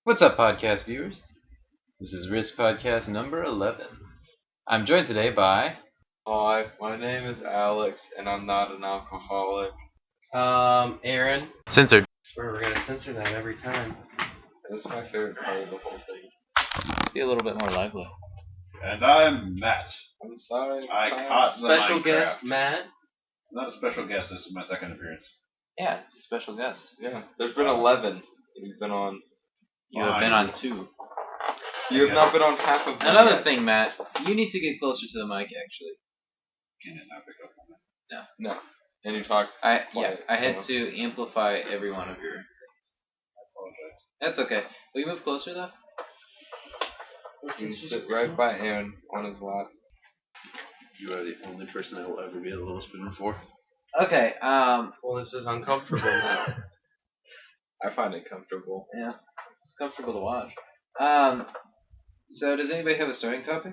What's up, podcast viewers? This is Risque Podcast number 11. I'm joined today by... Hi, my name is Alex, and I'm not an alcoholic. Aaron. Censored. I swear we're gonna censor that every time. That's my favorite part of the whole thing. Let's be a little bit more lively. And I'm Matt. I'm sorry. I caught the Special Minecraft. guest, Matt. Not a special guest, this is my second appearance. Yeah, it's a special guest. Yeah, there's been 11 that you've been on. You have been on 2. You have not been on half of them. Another yet. thing, Matt, you need to get closer to the mic, actually. Can it not pick up on that? No. And you talk. I quiet, had so- to amplify every one of your things. I apologize. That's okay. Will you move closer, though? You can sit right by Aaron on his lap. You are the only person I will ever be a little spinner for. Okay, Well, this is uncomfortable now. I find it comfortable. yeah, it's comfortable to watch. So does anybody have a starting topic?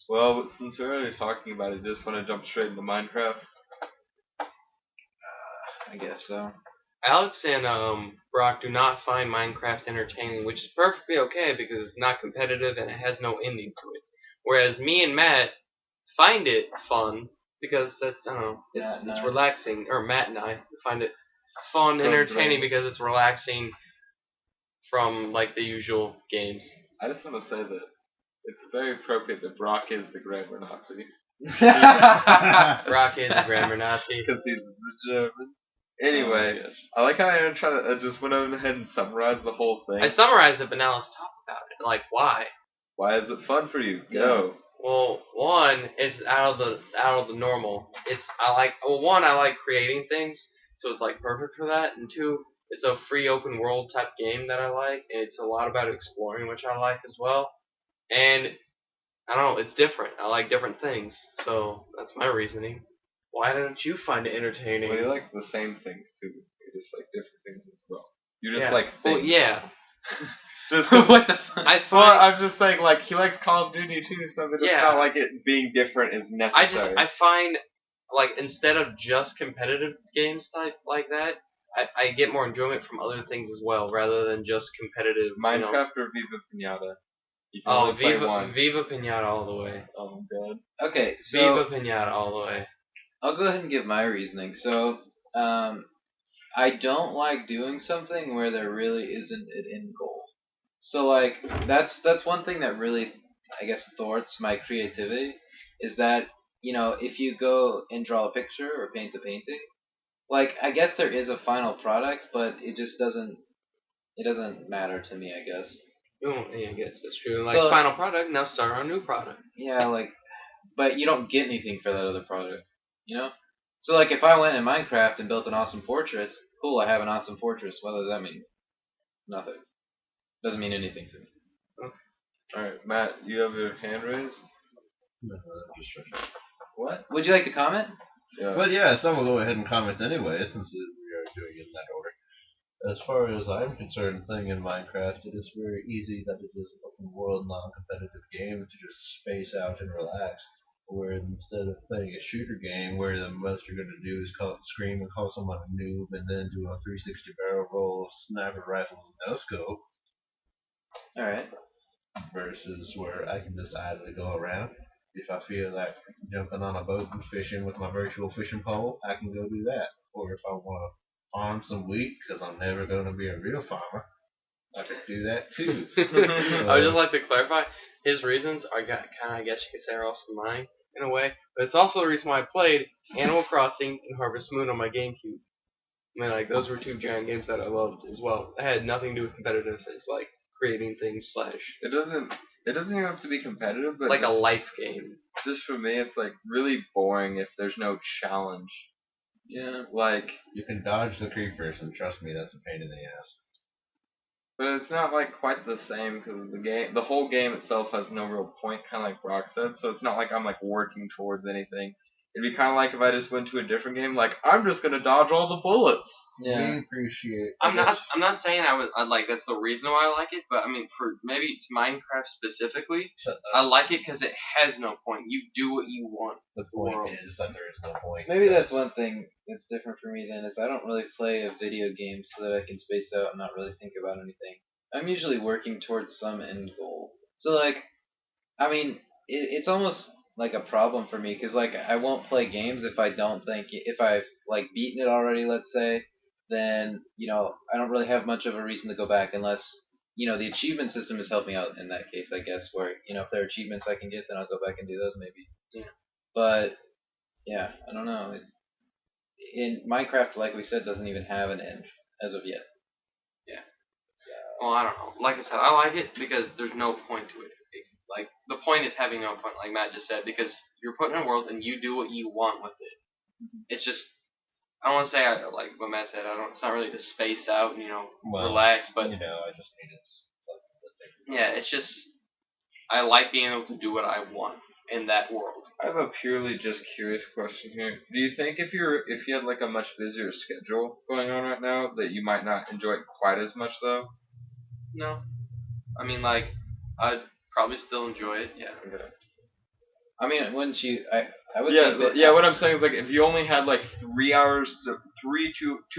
Well, since we're already talking about it, just want to jump straight into Minecraft. I guess so. Alex and Brock do not find Minecraft entertaining, which is perfectly okay because it's not competitive and it has no ending to it. Whereas me and Matt find it fun because that's, I don't know, it's relaxing. Or Matt and I find it fun, entertaining because it's relaxing from like the usual games. I just want to say that it's very appropriate that Brock is the grammar Nazi. Brock is a grammar Nazi. Because he's the German. Anyway, I like how Aaron just went ahead and summarized the whole thing. I summarized it, but now let's talk about it. Like, why? Why is it fun for you? Go. Well, one, it's out of the normal. I like creating things, so it's like perfect for that. And two, it's a free open world type game that I like. And it's a lot about exploring, which I like as well. And I don't know, it's different. I like different things, so that's my reasoning. Why don't you find it entertaining? Well, you like the same things too. You just like different things as well. You just Yeah. like things. Well, yeah. Just 'cause- What the fuck? Well, I'm just saying, like, he likes Call of Duty too, so it's Yeah. not like it being different is necessary. I find, like, instead of just competitive games type like that, I get more enjoyment from other things as well, rather than just competitive. Minecraft or Viva Pinata? You can Oh, only play one. Viva Pinata all the way. Oh, God. Okay, so Viva Pinata all the way. I'll go ahead and give my reasoning. So, I don't like doing something where there really isn't an end goal. So, like, that's one thing that really, I guess, thwarts my creativity, is that, you know, if you go and draw a picture or paint a painting, like, I guess there is a final product, but it just doesn't matter to me, I guess. Oh, yeah, I guess that's true. Like, So- final product, now start on a new product. Yeah, like, but you don't get anything for that other product, you know? So, like, if I went in Minecraft and built an awesome fortress, cool, I have an awesome fortress. What does that mean? Nothing. Doesn't mean anything to me. Alright, Matt, you have your hand raised? No, I'm just trying. What? Would you like to comment? Yeah. But yeah, so we'll go ahead and comment anyway, since we are doing it in that order. As far as I'm concerned, thing in Minecraft, it is very easy that it is an open world, non-competitive game to just space out and relax. Where instead of playing a shooter game where the most you're going to do is scream and call someone a noob and then do a 360 barrel roll, sniper rifle, and no scope, Alright. versus where I can just idly go around. If I feel like jumping on a boat and fishing with my virtual fishing pole, I can go do that. Or if I want to farm some wheat, because I'm never going to be a real farmer, I could do that too. I would just like to clarify, his reasons are kind of, I guess you could say, are also mine in a way, but it's also the reason why I played Animal Crossing and Harvest Moon on my GameCube. I mean, like, those were two giant games that I loved as well. It had nothing to do with competitiveness. It's like creating things / It doesn't even have to be competitive, but like a just, life game. just for me, it's like really boring if there's no challenge. Yeah. Like, You can dodge the creepers, and trust me, that's a pain in the ass. but it's not like quite the same because the whole game itself has no real point, kind of like Brock said. So it's not like I'm like working towards anything. It'd be kind of like if I just went to a different game, like I'm just gonna dodge all the bullets. Yeah. We appreciate. I'm not saying I like that's the reason why I like it, but I mean for maybe it's Minecraft specifically, I like it because it has no point. You do what you want. The point is that there is no point. Maybe that's one thing that's different for me then, is I don't really play a video game so that I can space out and not really think about anything. I'm usually working towards some end goal. So like, I mean, it's almost like a problem for me because like I won't play games if I don't think if I've like beaten it already. Let's say, then I don't really have much of a reason to go back unless the achievement system has helped me out in that case. I guess where if there are achievements I can get, then I'll go back and do those maybe. Yeah. But yeah, I don't know. In Minecraft, like we said, doesn't even have an end as of yet. Yeah. So Well, I don't know. Like I said, I like it because there's no point to it. It's like the point is having no point, like Matt just said, because you're put in a world and you do what you want with it. It's just I don't want to say like what Matt said. It's not really to space out and relax, but I just needed something to think. yeah, it's just I like being able to do what I want in that world. I have a purely just curious question here. Do you think if you had like a much busier schedule going on right now that you might not enjoy it quite as much though? No, I mean like I'd probably still enjoy it. Yeah. Okay. I mean, wouldn't you? I would Yeah, think that. yeah. What I'm saying is like if you only had like 2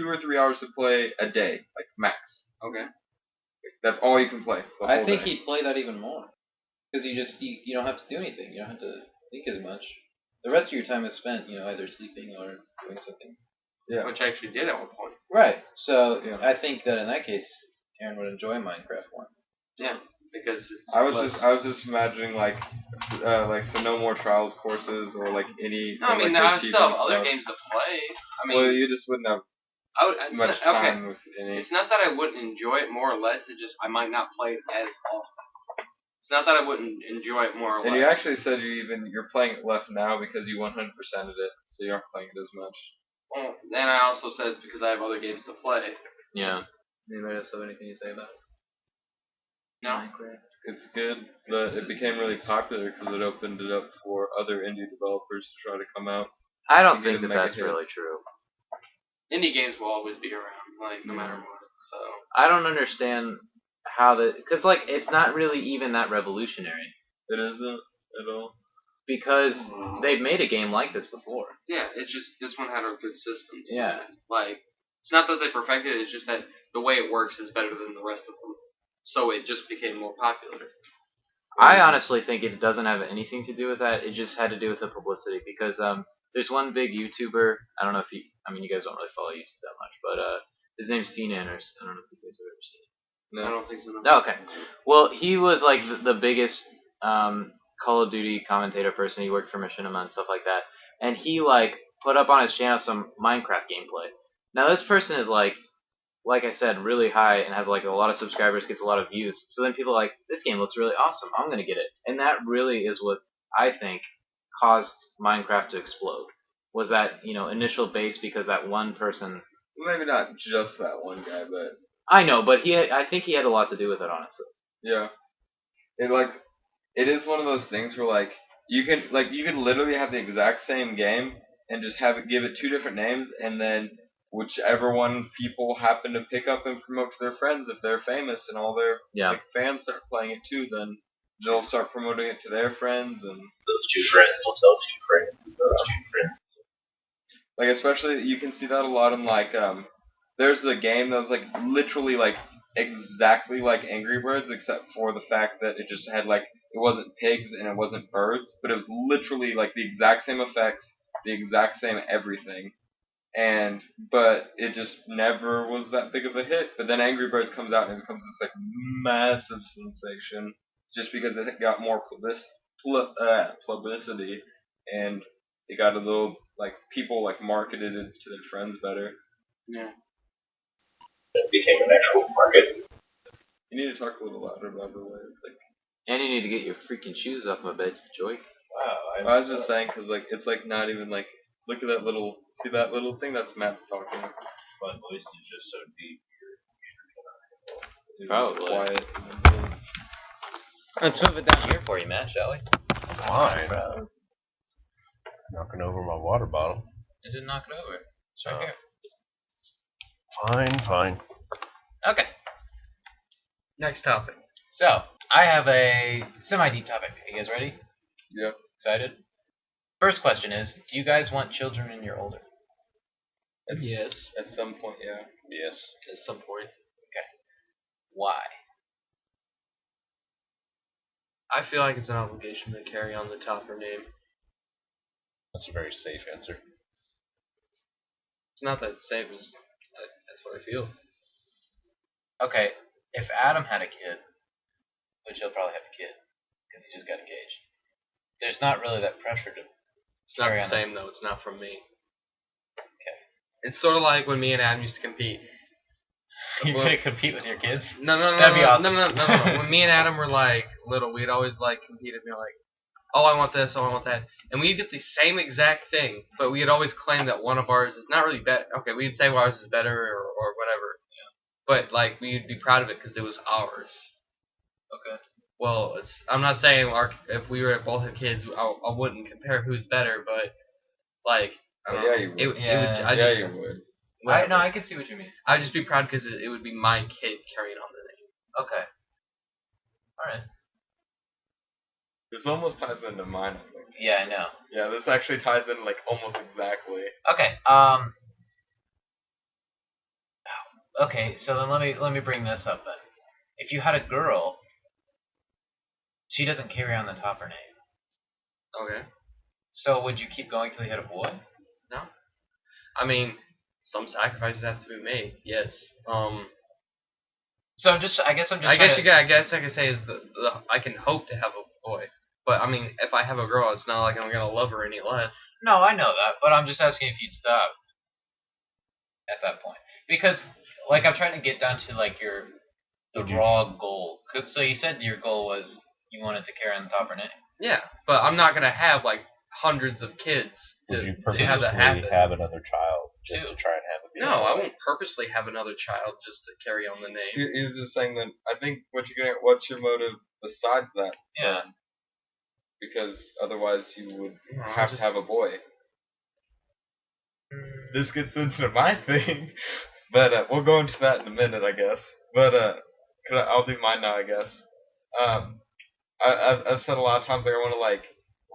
or 3 hours to play a day, like max. Okay. That's all you can play. I think he'd play that even more because you don't have to do anything. You don't have to think as much. The rest of your time is spent, either sleeping or doing something. Yeah. Which I actually did at one point. Right. So Yeah. I think that in that case, Aaron would enjoy Minecraft more. Yeah, because it's I was just imagining like so no more trials courses or like any. No, I mean like, I still have achievement other stuff. games to play. I mean, Well, you just wouldn't have it's much not, okay. time with any. It's not that I wouldn't enjoy it more or less. It's just I might not play it as often. It's not that I wouldn't enjoy it more or And less. you actually said you're playing it less now because you 100%ed it, so you aren't playing it as much. Well, and I also said it's because I have other games to play. Yeah. Anybody else have anything to say about it? No. Minecraft. It's good, but it became really popular because it opened it up for other indie developers to try to come out. I don't You think get that a that's mega hit. really true. Indie games will always be around, like no matter what. So I don't understand how because like it's not really even that revolutionary It isn't at all. because they've made a game like this before. yeah, it's just this one had a good system. To Yeah. it. Like it's not that they perfected it. It's just that the way it works is better than the rest of them. So it just became more popular. I honestly think it doesn't have anything to do with that. It just had to do with the publicity because there's one big YouTuber. I don't know if you guys don't really follow YouTube that much, but his name's Cnan, or I don't know if you guys have ever seen it. I don't think so. No. Oh, okay. Well, he was like the biggest Call of Duty commentator person. He worked for Machinima and stuff like that. And he like put up on his channel some Minecraft gameplay. Now this person is like I said, really high and has like a lot of subscribers, gets a lot of views. So then people are like, this game looks really awesome. I'm gonna get it. And that really is what I think caused Minecraft to explode. Was that initial base because that one person. Maybe not just that one guy, but I know, but I think he had a lot to do with it, honestly. yeah. It is one of those things where like you could literally have the exact same game and just give it 2 different names, and then whichever one people happen to pick up and promote to their friends, if they're famous and all their like, fans start playing it too, then they'll start promoting it to their friends, and Those 2 friends will tell 2 friends. Those 2 friends. like especially you can see that a lot in like there's a game that was like literally like exactly like Angry Birds, except for the fact that it just had like it wasn't pigs and it wasn't birds, but it was literally like the exact same effects, the exact same everything. But it just never was that big of a hit. But then Angry Birds comes out and it becomes this like massive sensation just because it got more publicity, and it got a little like people like marketed it to their friends better. Yeah. It became an actual market. You need to talk a little louder, by the way. It's like. And you need to get your freaking shoes off my bed, Joy. Wow. I was just saying because like it's like not even like. Look at that see that little thing? That's Matt's talking. My voice is just so deep. It's just Probably. quiet. Let's move it down here for you, Matt, shall we? Fine. Knocking over my water bottle. It didn't knock it over. It's right here. Fine. Okay. Next topic. So, I have a semi-deep topic. Are you guys ready? Yeah. Excited? First question is, do you guys want children when you're older? Yes. At some point, yeah. Yes. At some point. Why? I feel like it's an obligation to carry on the Topper name. That's a very safe answer. It's not that safe. That's what I feel. Okay, if Adam had a kid, which he'll probably have a kid because he just got engaged, there's not really that pressure to. It's not Carry the on. same though. It's not from me. Okay. It's sort of like when me and Adam used to compete. You're gonna compete with your kids? No, That'd be awesome. No. When me and Adam were like little, we'd always like compete and be like, "Oh, I want this. Oh, I want that," and we'd get the same exact thing, but we'd always claim that one of ours is not really better. Okay, we'd say ours is better or whatever. Yeah. But like we'd be proud of it because it was ours. Okay. Well, I'm not saying if we were both had kids, I wouldn't compare who's better, but like. Yeah, you would. You would. I can see what you mean. I'd just be proud because it would be my kid carrying on the name. Okay. Alright. This almost ties into mine, I think. Yeah, I know. Yeah, this actually ties in like almost exactly. Okay. Okay, so then let me bring this up then. If you had a girl, she doesn't carry on the Topper name. Okay. So would you keep going till you had a boy? No. I mean, some sacrifices have to be made. Yes. So I guess I guess I could say is I can hope to have a boy, but I mean, if I have a girl, it's not like I'm gonna love her any less. No, I know that, but I'm just asking if you'd stop at that point because, like, I'm trying to get down to like the raw goal. So you said your goal was you wanted to carry on the Topper name. Yeah, but I'm not gonna have like hundreds of kids Would you to purposely have that happen. have another child just to try and have a baby? No, I won't purposely have another child just to carry on the name. He's just saying that I think what's your motive besides that? Yeah. Because otherwise you would have to have a boy. This gets into my thing, but we'll go into that in a minute, I guess. But I'll do mine now, I guess. I've said a lot of times like I want to like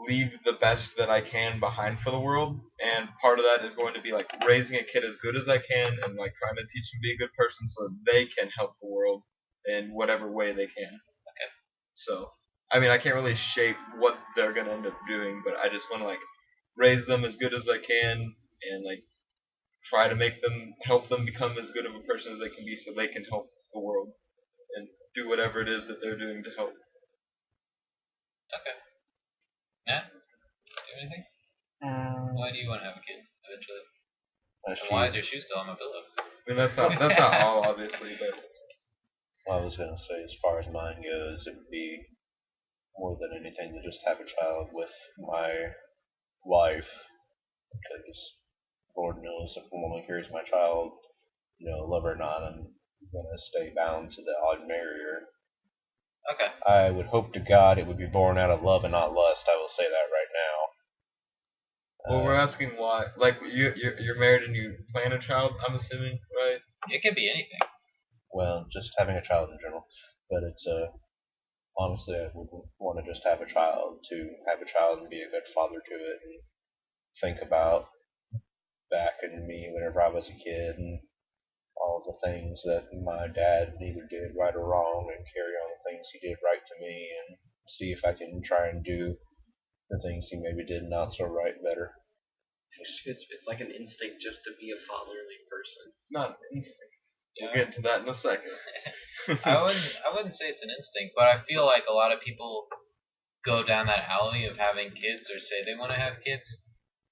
leave the best that I can behind for the world, and part of that is going to be like raising a kid as good as I can and like trying to teach them to be a good person so they can help the world in whatever way they can. Okay. So, I mean, I can't really shape what they're gonna end up doing, but I just want to like raise them as good as I can and like try to help them become as good of a person as they can be so they can help the world and do whatever it is that they're doing to help. Okay. Matt, do you have anything? Why do you want to have a kid eventually? And why is your shoe still on my pillow? I mean, that's not all, obviously, but. Well, I was gonna say, as far as mine goes, it would be more than anything to just have a child with my wife, because Lord knows if a woman carries my child, love her or not, I'm gonna stay bound to that I'd marry her. Okay. I would hope to God it would be born out of love and not lust. I will say that right now. Well, we're asking why. Like, you're married and you plan a child, I'm assuming, right? It can be anything. Well, just having a child in general. But it's, honestly, I would want to just have a child and be a good father to it and think about back in me whenever I was a kid and all the things that my dad either did right or wrong and carry on the things he did right to me and see if I can try and do the things he maybe did not so right better. It's like an instinct just to be a fatherly person. It's not an instinct. Yeah. We'll get into that in a second. I wouldn't say it's an instinct, but I feel like a lot of people go down that alley of having kids or say they want to have kids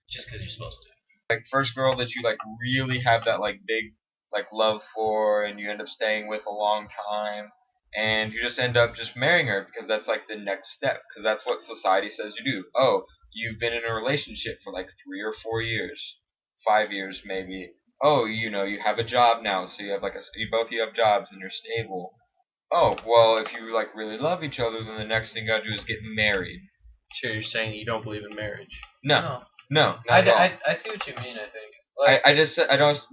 just because you're supposed to. Like first girl that you like really have that like big like love for and you end up staying with a long time and you just end up just marrying her because that's like the next step because that's what society says you do. Oh, you've been in a relationship for like 3 or 4 years, 5 years maybe. Oh, you have a job now, so you have like you have jobs and you're stable. Oh, well, if you like really love each other, then the next thing you gotta do is get married. So you're saying you don't believe in marriage? No, not at all. I see what you mean. I think. Like, I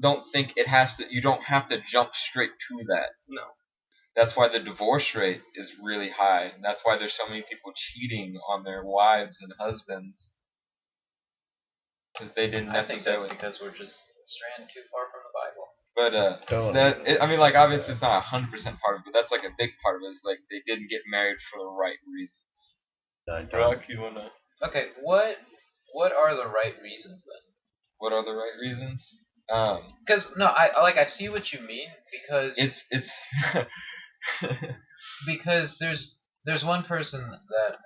don't think it has to. You don't have to jump straight to that. No. That's why the divorce rate is really high. And that's why there's so many people cheating on their wives and husbands because they didn't necessarily. I think that's because we're just straying too far from the Bible. But I mean, like obviously it's not 100% part of it, but that's like a big part of it. Is like they didn't get married for the right reasons. Rock, you wanna? Okay, what are the right reasons then? What are the right reasons? Because no, I see what you mean because it's because there's one person that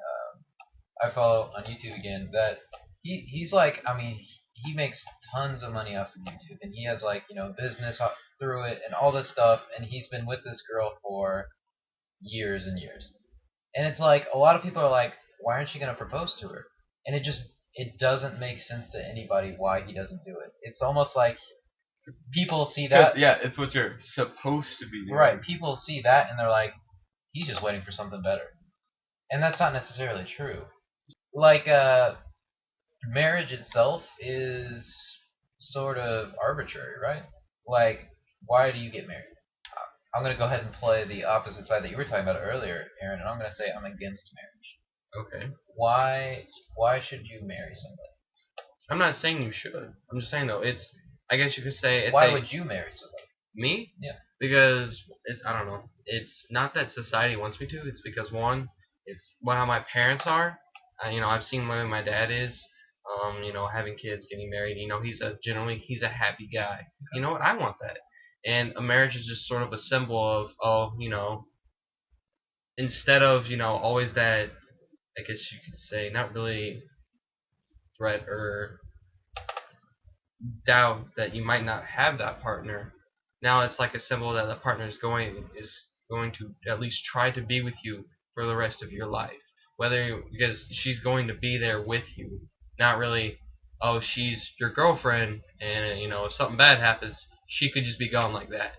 I follow on YouTube again that he's like, I mean, he makes tons of money off of YouTube and he has like, business through it and all this stuff, and he's been with this girl for years and years. And it's like a lot of people are like, why aren't you going to propose to her? And it doesn't make sense to anybody why he doesn't do it. It's almost like people see that. Yeah, it's what you're supposed to be doing. Right, people see that and they're like, he's just waiting for something better. And that's not necessarily true. Like, marriage itself is sort of arbitrary, right? Like, why do you get married? I'm going to go ahead and play the opposite side that you were talking about earlier, Aaron, and I'm going to say I'm against marriage. Okay. Why should you marry somebody? I'm not saying you should. I'm just saying though, I guess you could say it's Why would you marry somebody? Me? Yeah. Because I don't know. It's not that society wants me to. It's because one, it's how my parents are. I've seen where my dad is. Having kids, getting married. He's a happy guy. You know what? I want that. And a marriage is just sort of a symbol of instead of always that, I guess you could say, not really threat or doubt that you might not have that partner. Now it's like a symbol that the partner is going to at least try to be with you for the rest of your life. Because she's going to be there with you, not really. Oh, she's your girlfriend, and if something bad happens, she could just be gone like that.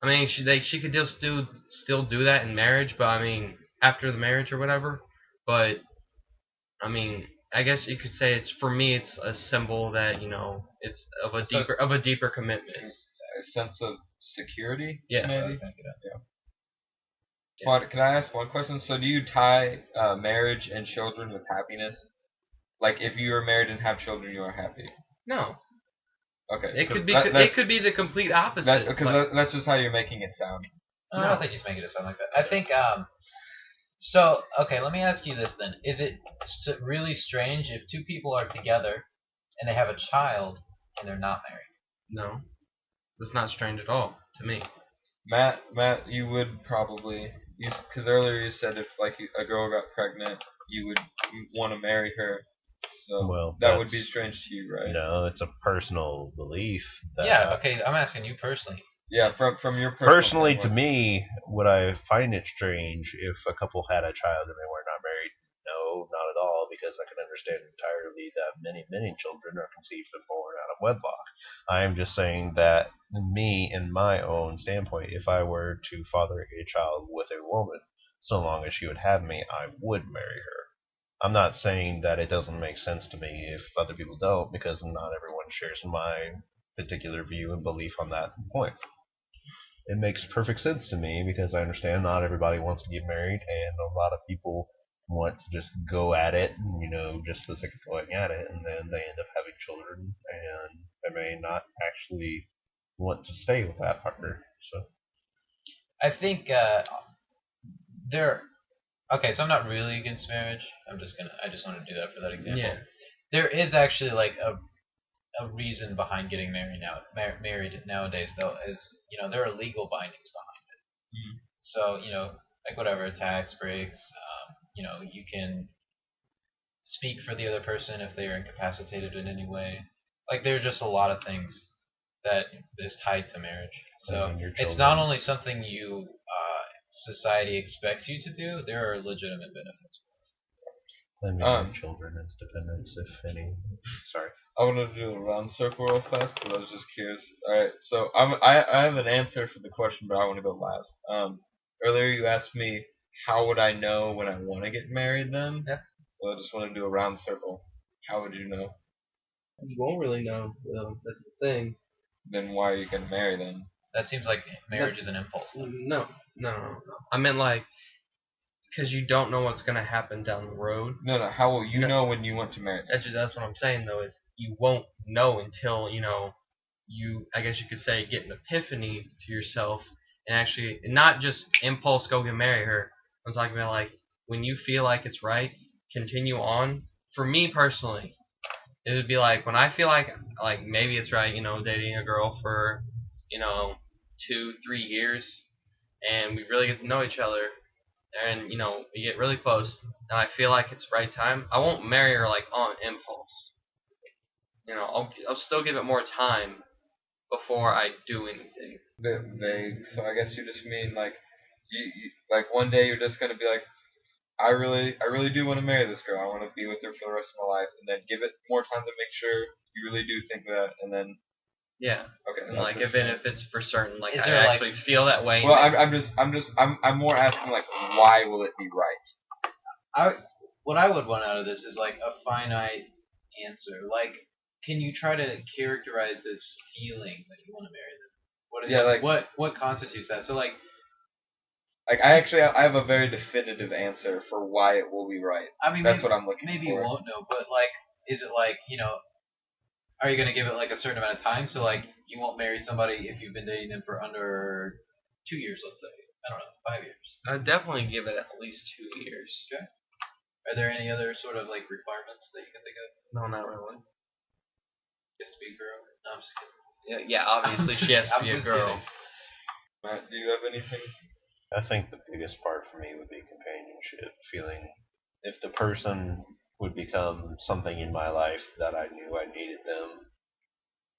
I mean, she could just still do that in marriage, but I mean after the marriage or whatever. But I mean, I guess you could say it's a symbol that it's of a deeper commitment. A sense of security. Yes. Maybe? Yeah. Can I ask one question? So do you tie marriage and children with happiness? Like if you are married and have children, you are happy? No. Okay. It could be the complete opposite. Because that's just how you're making it sound. I don't think he's making it sound like that. I think so, okay, let me ask you this then. Is it really strange if two people are together and they have a child and they're not married? No. That's not strange at all to me. Matt, you would probably, because earlier you said if like a girl got pregnant, you would want to marry her. So that would be strange to you, right? No, it's a personal belief. Yeah, okay, I'm asking you personally. Yeah, from your personally to me, would I find it strange if a couple had a child and they were not married? No, not at all, because I can understand entirely that many children are conceived and born out of wedlock. I am just saying that me, in my own standpoint, if I were to father a child with a woman, so long as she would have me, I would marry her. I'm not saying that it doesn't make sense to me if other people don't, because not everyone shares my particular view and belief on that point. It makes perfect sense to me because I understand not everybody wants to get married, and a lot of people want to just go at it, just for the sake of going at it, and then they end up having children, and they may not actually want to stay with that partner. So, I think okay, so I'm not really against marriage. I just want to do that for that example. Yeah. There is actually like a reason behind getting married nowadays, though, is there are legal bindings behind it. Mm-hmm. So like whatever, tax breaks. You can speak for the other person if they are incapacitated in any way. Like there's just a lot of things that is tied to marriage. So it's not only something society expects you to do. There are legitimate benefits. Claiming children as dependents, if any. Sorry. I wanted to do a round circle real fast because I was just curious. Alright, so I have an answer for the question, but I want to go last. Earlier you asked me how would I know when I want to get married then? Yeah. So I just want to do a round circle. How would you know? You won't really know. That's the thing. Then why are you going to marry then? That seems like marriage is an impulse. No. I meant like, because you don't know what's going to happen down the road. No. How will you know when you want to marry? That's what I'm saying though, is you won't know until you, I guess you could say, get an epiphany to yourself and actually not just impulse go and marry her. I'm talking about like when you feel like it's right, continue on. For me personally, it would be like when I feel like maybe it's right, dating a girl for 2-3 years, and we really get to know each other, and we get really close, and I feel like it's the right time. I won't marry her like on impulse. I'll still give it more time before I do anything. Bit vague. So I guess you just mean like you like one day you're just gonna be like, I really do want to marry this girl. I want to be with her for the rest of my life, and then give it more time to make sure you really do think that, and then Yeah. okay. And like even if it's for certain, like Is I there, like- actually feel that way. Well, I'm more asking like, why will it be right? What I would want out of this is like a finite answer. Like, can you try to characterize this feeling that you want to marry them? What is Yeah, like- what constitutes that? So like, Like I have a very definitive answer for why it will be right. I mean, That's maybe, what I'm looking maybe for. you won't know, but like, is it like are you gonna give it like a certain amount of time? So like, you won't marry somebody if you've been dating them for under 2 years, let's say. I don't know, 5 years. I'd definitely give it at least 2 years. Okay. Are there any other sort of like requirements that you can think of? No, not really. Just to be a girl? No, I'm just kidding. Yeah, obviously she has to I'm be a just girl. kidding. Matt, do you have anything? I think the biggest part for me would be companionship, feeling if the person would become something in my life that I knew I needed them,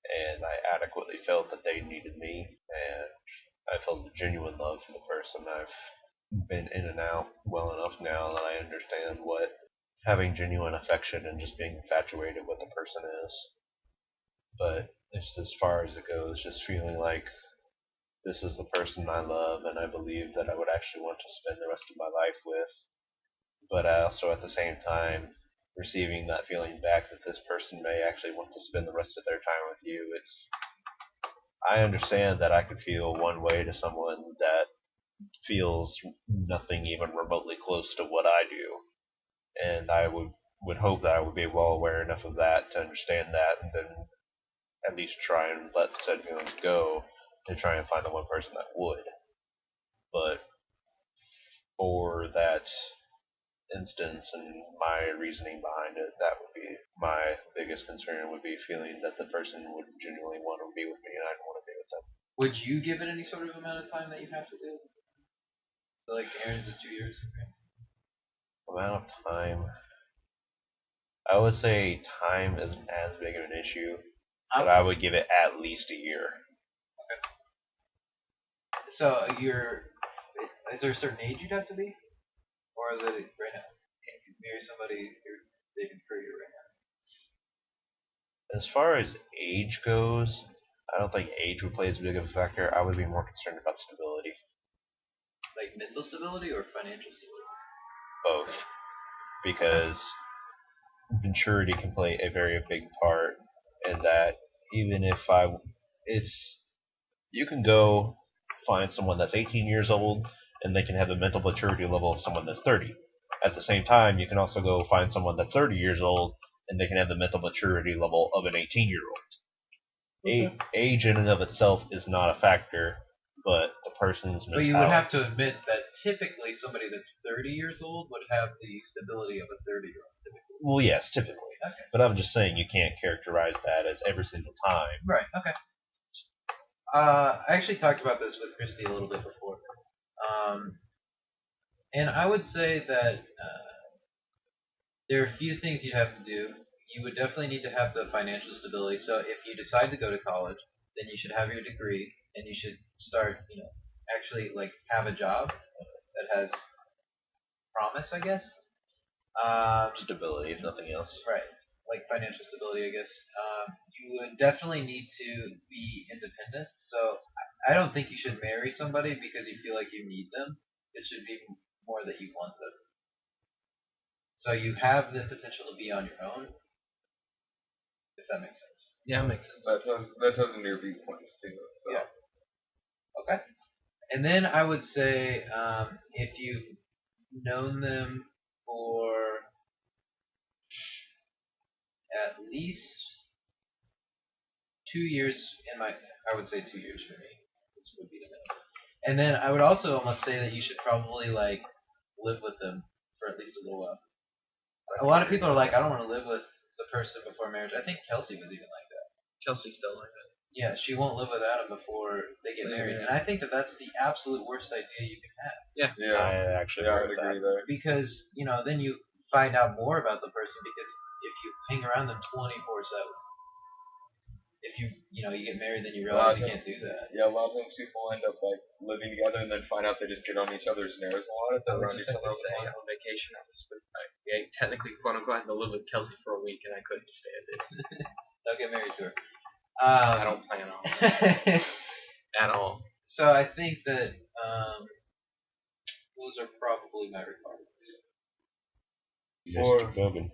and I adequately felt that they needed me, and I felt a genuine love for the person. I've been in and out well enough now that I understand what having genuine affection and just being infatuated with the person is. But it's as far as it goes, just feeling like this is the person I love and I believe that I would actually want to spend the rest of my life with. But I also at the same time receiving that feeling back that this person may actually want to spend the rest of their time with you. I understand that I could feel one way to someone that feels nothing even remotely close to what I do. And I would hope that I would be well aware enough of that to understand that and then at least try and let said feelings go to try and find the one person that would. But for that instance and my reasoning behind it, that would be my biggest concern, would be feeling that the person would genuinely want to be with me and I'd want to be with them. Would you give it any sort of amount of time that you have to do? So like Aaron's is 2 years. Amount of time, I would say time isn't as big of an issue, but I would give it at least a year. So is there a certain age you'd have to be? Or is it right now? Can you marry somebody you're dating for a year right now? As far as age goes, I don't think age would play as big of a factor. I would be more concerned about stability. Like mental stability or financial stability? Both. Because maturity can play a very big part in that. Even if you can go find someone that's 18 years old and they can have the mental maturity level of someone that's 30. At the same time, you can also go find someone that's 30 years old and they can have the mental maturity level of an 18-year-old. Okay. Age in and of itself is not a factor, but the person's mentality. But you would have to admit that typically somebody that's 30 years old would have the stability of a 30-year-old. Typically. Well, yes, typically. Okay. But I'm just saying you can't characterize that as every single time. Right. Okay. I actually talked about this with Christy a little bit before, and I would say that there are a few things you'd have to do. You would definitely need to have the financial stability. So if you decide to go to college, then you should have your degree, and you should start, actually like have a job that has promise, I guess. Stability, if nothing else. Right. Like financial stability, I guess. You would definitely need to be independent. So I don't think you should marry somebody because you feel like you need them. It should be more that you want them. So you have the potential to be on your own, if that makes sense. Yeah, it makes sense. That ties into your viewpoints too. So. Yeah. Okay. And then I would say if you've known them for at least 2 years I would say 2 years for me. This would be the minimum. And then I would also almost say that you should probably like live with them for at least a little while. A lot of people are like, I don't want to live with the person before marriage. I think Kelsey was even like that. Chelsea's still like that. Yeah, she won't live without him before they get married, and I think that that's the absolute worst idea you can have. Yeah, I actually I would agree there. Because then you find out more about the person because if you hang around them 24/7, if you get married, then you realize you can't do that. Yeah, a lot of times people end up like living together and then find out they just get on each other's nerves a lot. I would just have to say on vacation I was technically quote unquote had to live with Kelsey for a week and I couldn't stand it. Don't get married to her. I don't plan on at all. So I think that those are probably my requirements. Mr. Bogan.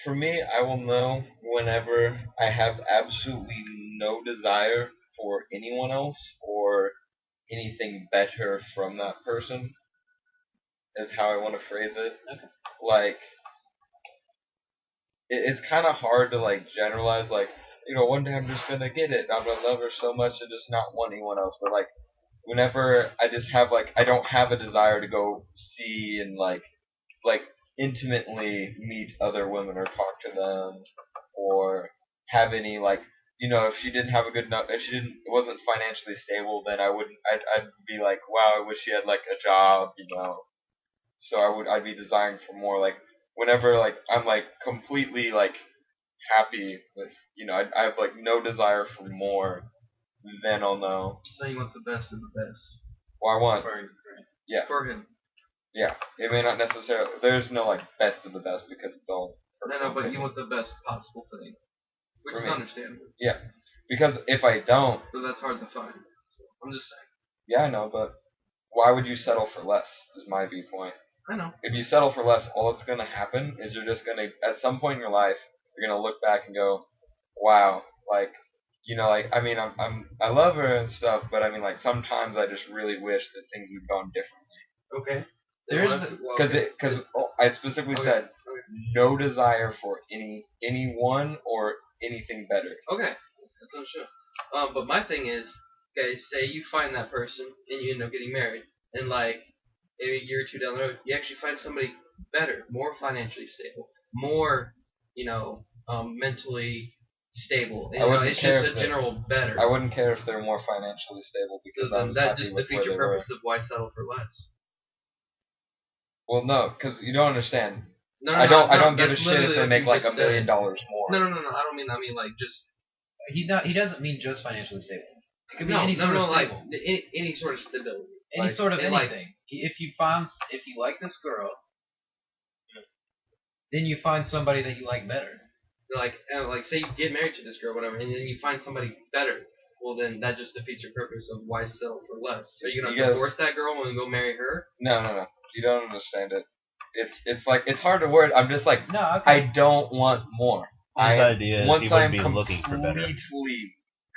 For me, I will know whenever I have absolutely no desire for anyone else or anything better from that person. Is how I want to phrase it. Okay. Like, it's kind of hard to like generalize. Like, one day I'm just gonna get it. I'm gonna love her so much and just not want anyone else. But like, whenever I just have I don't have a desire to go see and like intimately meet other women or talk to them or have any if she didn't have if she wasn't financially stable, then I'd be like, wow, I wish she had like a job, So I'd be desiring for more. Like whenever I'm like completely like happy with I have like no desire for more, then I'll know. So you want the best of the best. Well, I want For him. Yeah, it may not necessarily. There's no like best of the best because it's all. No, but you want the best possible thing, which is understandable. Yeah, because if I don't, but that's hard to find. So I'm just saying. Yeah, I know, but why would you settle for less? Is my viewpoint. I know. If you settle for less, all that's gonna happen is you're just gonna at some point in your life you're gonna look back and go, wow, I mean I love her and stuff, but I mean sometimes I just really wish that things had gone differently. Okay. Because I specifically said no desire for anyone or anything better. Okay, that's not sure. But my thing is, okay, say you find that person and you end up getting married, and maybe a year or two down the road, you actually find somebody better, more financially stable, more mentally stable. And, it's just a general better. I wouldn't care if they're more financially stable because so then that just defeats your purpose of why settle for less. Well, no, because you don't understand. I don't give a shit if they make like $1 million more. No. I don't mean. I mean just. He doesn't mean just financially stable. It could be any sort of stable. Any sort of stability. Any sort of anything. If you like this girl, then you find somebody that you like better. Say you get married to this girl, whatever, and then you find somebody better. Well, then that just defeats your purpose of why settle for less. Are you gonna divorce that girl and go marry her? No. You don't understand it. It's hard to word. I'm just like, no, okay. I don't want more. His idea is once he wouldn't I'm be looking for better.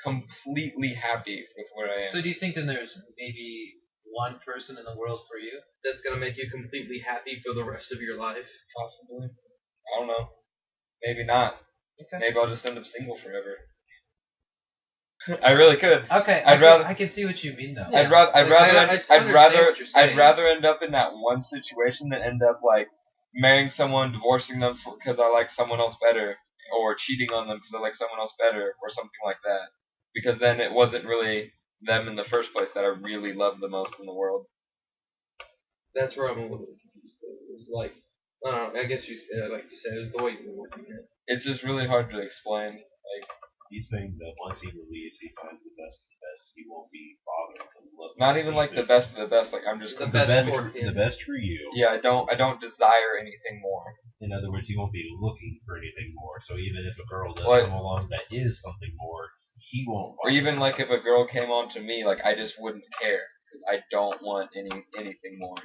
Completely happy with where I am. So do you think then there's maybe one person in the world for you that's gonna make you completely happy for the rest of your life? Possibly. I don't know. Maybe not. Okay. Maybe I'll just end up single forever. I really could. Okay, I can see what you mean though. Yeah. I'd rather end up in that one situation than end up marrying someone, divorcing them because I like someone else better, or cheating on them because I like someone else better, or something like that. Because then it wasn't really them in the first place that I really loved the most in the world. That's where I'm a little confused. It's I don't know. I guess like you said, it was the way you were looking at it. It's just really hard to explain. He's saying that once he believes he finds the best of the best, he won't be bothered to look. Not even the best of the best. I'm just the best for you. Yeah, I don't desire anything more. In other words, he won't be looking for anything more. So even if a girl does come along that is something more, he won't. Or even if a girl came on to me, I just wouldn't care because I don't want anything more.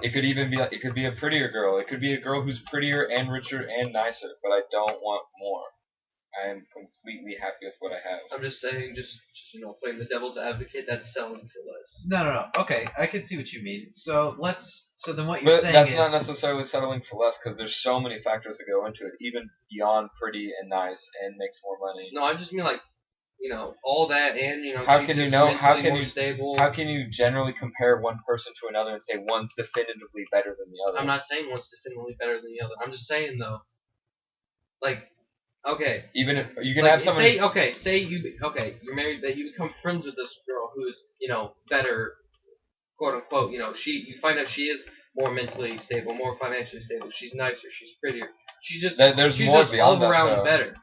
It could even be it could be a prettier girl. It could be a girl who's prettier and richer and nicer, but I don't want more. I am completely happy with what I have. I'm just saying, just playing the devil's advocate. That's selling for less. No. Okay, I can see what you mean. So then what you're But saying that's is not necessarily settling for less because there's so many factors that go into it, even beyond pretty and nice and makes more money. No, I just mean like, all that, and How she's can you just know? mentally more stable. How can you generally compare one person to another and say one's definitively better than the other? I'm not saying one's definitively better than the other. I'm just saying though, like, okay. Even if you can have someone. Say you're married, but you become friends with this girl who's better, quote unquote. You find out she is more mentally stable, more financially stable. She's nicer. She's prettier. She's There's more just beyond all around that, though. better.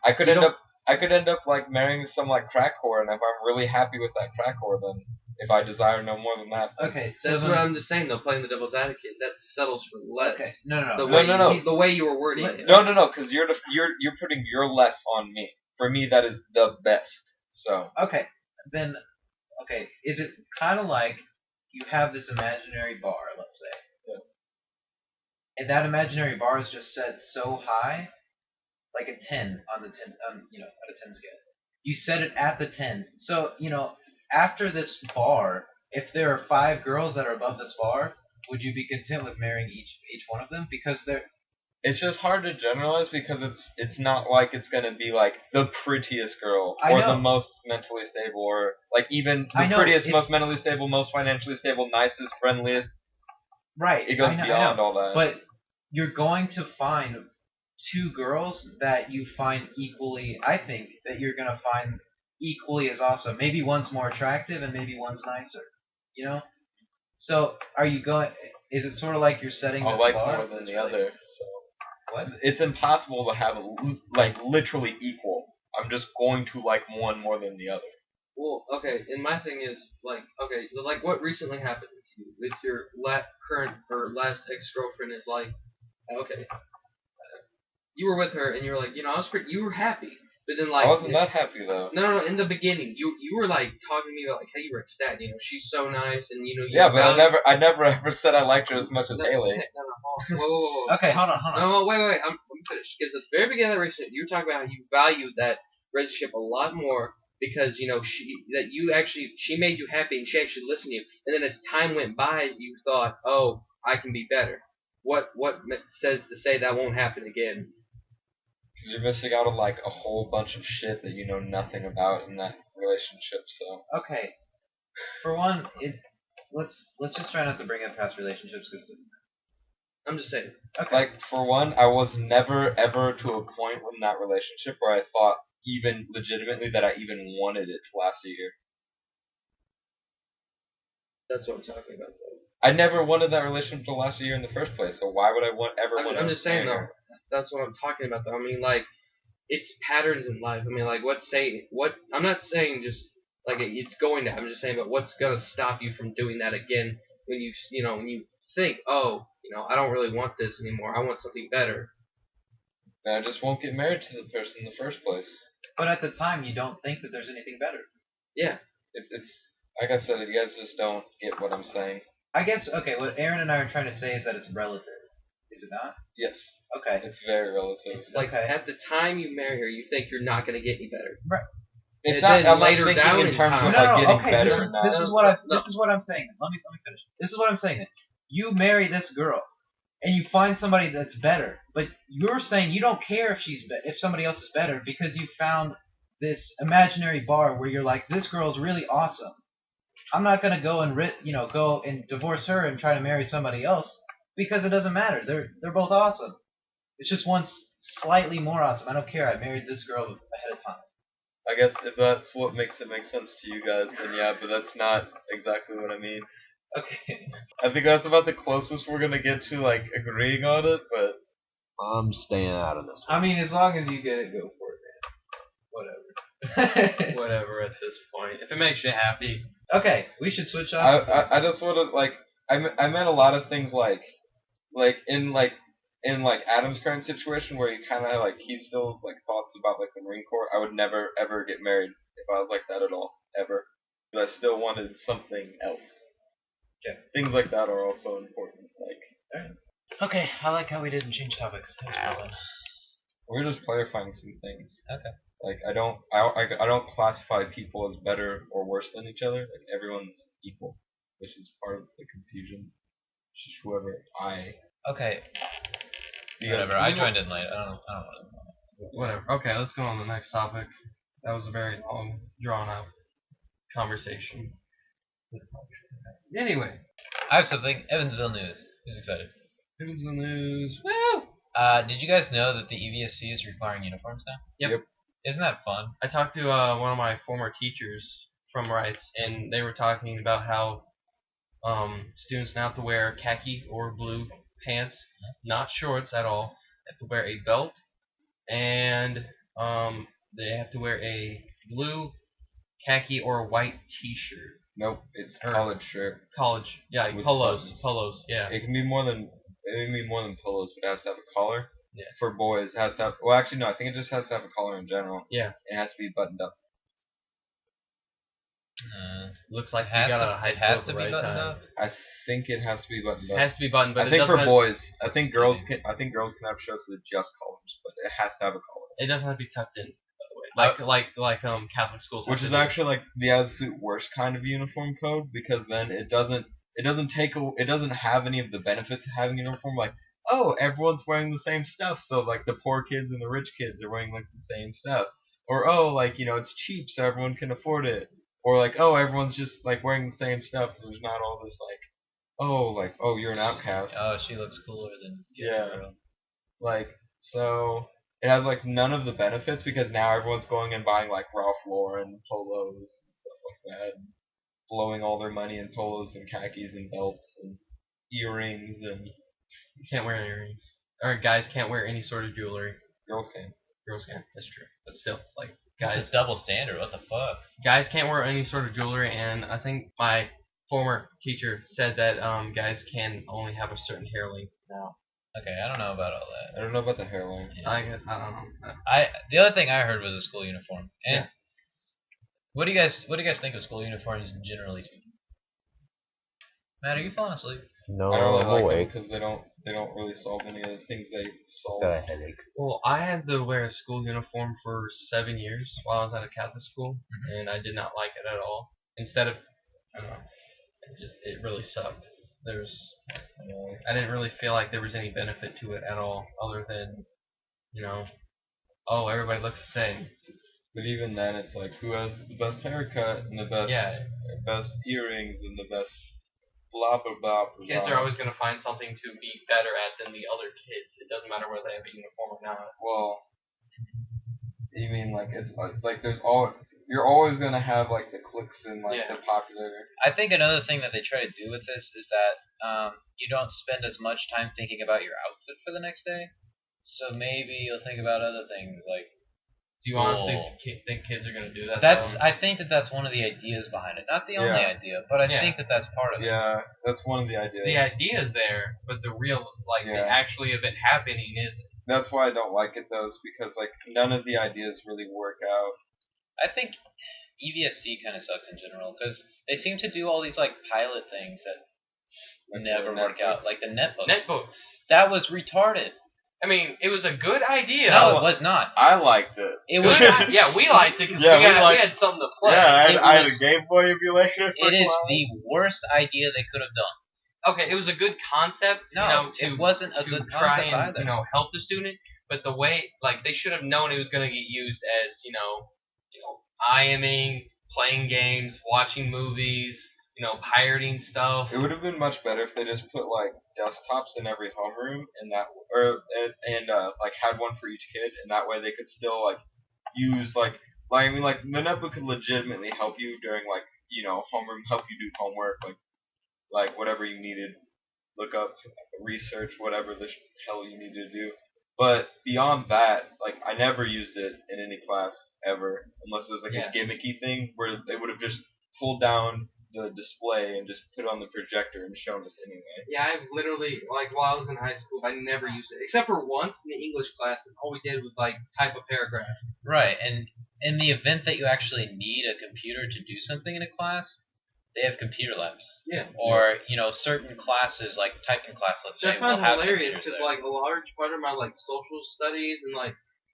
I could end up like marrying some like crack whore, and if I'm really happy with that crack whore, then if I desire no more than that. okay. So That's then, what I'm just saying though. Playing the devil's advocate, that settles for less. okay. No. The way you were wording it. No, because you're putting your less on me. For me, that is the best. So. Okay. Then, is it kind of like you have this imaginary bar, let's say, and that imaginary bar is just set so high, like a 10 on the 10, at a 10 scale. You set it at the 10. So, after this bar, if there are 5 girls that are above this bar, would you be content with marrying each one of them? Because they're... It's just hard to generalize because it's not like it's gonna be like the prettiest girl I or know. the most mentally stable or like even I the know, prettiest, most mentally stable, most financially stable, nicest, friendliest. Right. It goes beyond all that. But you're going to find 2 girls that you find equally... I think that you're going to find equally as awesome. Maybe one's more attractive and maybe one's nicer. So are you going... Is it sort of like you're setting this like bar? more than the other. So What? it's impossible to have like literally equal. I'm just going to like one more than the other. Well, okay, and my thing is, like what recently happened to you with your current or last ex-girlfriend is like, okay, you were with her and you were like, I was pretty, you were happy, but then like... I wasn't that happy though. No, in the beginning, you were like talking to me about like how you were ecstatic, she's so nice and you Yeah, but I never ever said I liked her as much as Haley. No, whoa. Okay, hold on. No, wait, I'm finished. Because at the very beginning of the relationship, you were talking about how you valued that relationship a lot more because she made you happy and she actually listened to you. And then as time went by, you thought, oh, I can be better. What says to say that won't happen again? Because you're missing out on like a whole bunch of shit that you know nothing about in that relationship. So. Okay. For one, let's just try not to bring up past relationships because... I'm just saying. Okay. Like, for one, I was never, ever to a point in that relationship where I thought even legitimately that I even wanted it to last a year. That's what I'm talking about, though. I never wanted that relationship to last a year in the first place, so why would I want to... I'm just saying, though. That's what I'm talking about, though. I mean, like, it's patterns in life. I mean, like, I'm not saying just, like, it's going to... I'm just saying, but what's going to stop you from doing that again when you think, oh... I don't really want this anymore. I want something better. Then I just won't get married to the person in the first place. But at the time, you don't think that there's anything better. Yeah. It's like I said, you guys just don't get what I'm saying. I guess, okay, what Aaron and I are trying to say is that it's relative. Is it not? Yes. Okay. It's very relative. It's like at the time you marry her, you think you're not going to get any better. Right. It's and not. I'm later not thinking down in terms time. of like getting okay, better. This is what I'm saying. Let me finish. This is what I'm saying. You marry this girl, and you find somebody that's better, but you're saying you don't care if somebody else is better because you found this imaginary bar where you're like, this girl's really awesome. I'm not gonna go and divorce her and try to marry somebody else because it doesn't matter. They're both awesome. It's just one's slightly more awesome. I don't care. I married this girl ahead of time. I guess if that's what makes it make sense to you guys, then yeah, but that's not exactly what I mean. Okay. I think that's about the closest we're gonna get to like agreeing on it, but I'm staying out of this one. I mean, as long as you get it, go for it, man. Whatever. Whatever at this point. If it makes you happy. Okay, we should switch off. I just want to like I meant a lot of things like in Adam's current situation where he kind of like he still has like thoughts about like the Marine Corps. I would never ever get married if I was like that at all ever. But I still wanted something else. Okay. Things like that are also important. Like, Alright. Okay, I like how we didn't change topics. That was well done. we're just clarifying some things. Okay. Like I don't classify people as better or worse than each other. Like everyone's equal, which is part of the confusion. It's just whoever I. Okay. You Whatever. know, I joined in late. I don't want to. Whatever. Okay, let's go on to the next topic. That was a very long, drawn-out conversation. Anyway, I have something. Evansville news. Who's excited? who's the news? Woo! Did you guys know that the EVSC is requiring uniforms now? Yep. Isn't that fun? I talked to one of my former teachers from Rights, and they were talking about how students now have to wear khaki or blue pants, not shorts at all. They have to wear a belt, and they have to wear a blue, khaki, or white T-shirt. nope, it's Or- college shirt. College, yeah, With polos, buttons. yeah. It can be more than polos, but it has to have a collar. Yeah. For boys, it has to have. Well, actually, no. I think it just has to have a collar in general. Yeah. It has to be buttoned up. Looks like It you has got to, out of high it school has at to the be right buttoned time. up. I think it has to be buttoned It up. has to be buttoned, but I it think doesn't for have, boys, I think girls can have shirts with just collars, but it has to have a collar. it doesn't have to be tucked in, by the way. Like Catholic schools have Which to is do. actually like the absolute worst kind of uniform code, because then it doesn't have any of the benefits of having a uniform. Like, oh, everyone's wearing the same stuff, so like the poor kids and the rich kids are wearing like the same stuff. Or oh, like, it's cheap, so everyone can afford it. Or like, oh, everyone's just like wearing the same stuff, so there's not all this oh, you're an outcast. Oh, she looks cooler than the Yeah. other girl. Like, so it has like none of the benefits, because now everyone's going and buying like Ralph Lauren polos and stuff like that, and blowing all their money in polos and khakis and belts and earrings, and You can't wear earrings. Or guys can't wear any sort of jewelry. girls can. Girls can. That's true. But still, like, This guys is double standard. What the fuck? guys can't wear any sort of jewelry, and I think my former teacher said that guys can only have a certain hair length now. Okay, I don't know about all that. I don't know about the hairline. I don't know. The other thing I heard was a school uniform. And Yeah. what do you guys think of school uniforms generally speaking? Matt, are you falling asleep? No, I don't really I'm like awake. them because they don't really solve any of the things they solve. Got a headache. Well, I had to wear a school uniform for 7 years while I was at a Catholic school, and I did not like it at all. Instead of, I don't know, it really sucked. I didn't really feel like there was any benefit to it at all, other than, oh, everybody looks the same. But even then, it's like, who has the best haircut and the best Yeah, best earrings and the best blah blah blah. blah kids blah. are always going to find something to be better at than the other kids. It doesn't matter whether they have a uniform or not. Well, you mean like it's like you're always gonna have like the cliques and like Yeah. the popular. I think another thing that they try to do with this is that you don't spend as much time thinking about your outfit for the next day. So maybe you'll think about other things like. Do you honestly think kids are going to do that? I think that's one of the ideas behind it. Not the only Yeah. idea, but I Yeah. think that's part of it. Yeah, that's one of the ideas. The idea is there, but the real, the Yeah. actually of it happening isn't. That's why I don't like it though, is because like none of the ideas really work out. I think EVSC kind of sucks in general because they seem to do all these pilot things that Like never the work out, Netbooks. like the netbooks. Netbooks. That was retarded. I mean, it was a good idea. No, it was not. I liked it. It was. Yeah, we liked it because Yeah, we had something to play. I had was- a Game Boy emulator. It is the worst idea they could have done. Okay, it was a good concept. No, to, it wasn't a to good try concept and either. help the student, but the way they should have known it was going to get used as IMing, playing games, watching movies, pirating stuff. It would have been much better if they just put desktops in every homeroom, and had one for each kid, and that way they could still use the netbook could legitimately help you during homeroom, help you do homework, like whatever you needed, look up, research, whatever the hell you needed to do. But beyond that, I never used it in any class ever, unless it was a gimmicky thing where they would have just pulled down the display and just put it on the projector and shown us anyway. Yeah, I've literally, while I was in high school, I never used it. Except for once in the English class, and all we did was, type a paragraph. Right, and in the event that you actually need a computer to do something in a class, they have computer labs. Yeah. Or, certain classes, like typing class, let's say, I find will have hilarious computers because, there. a large part of my, social studies and,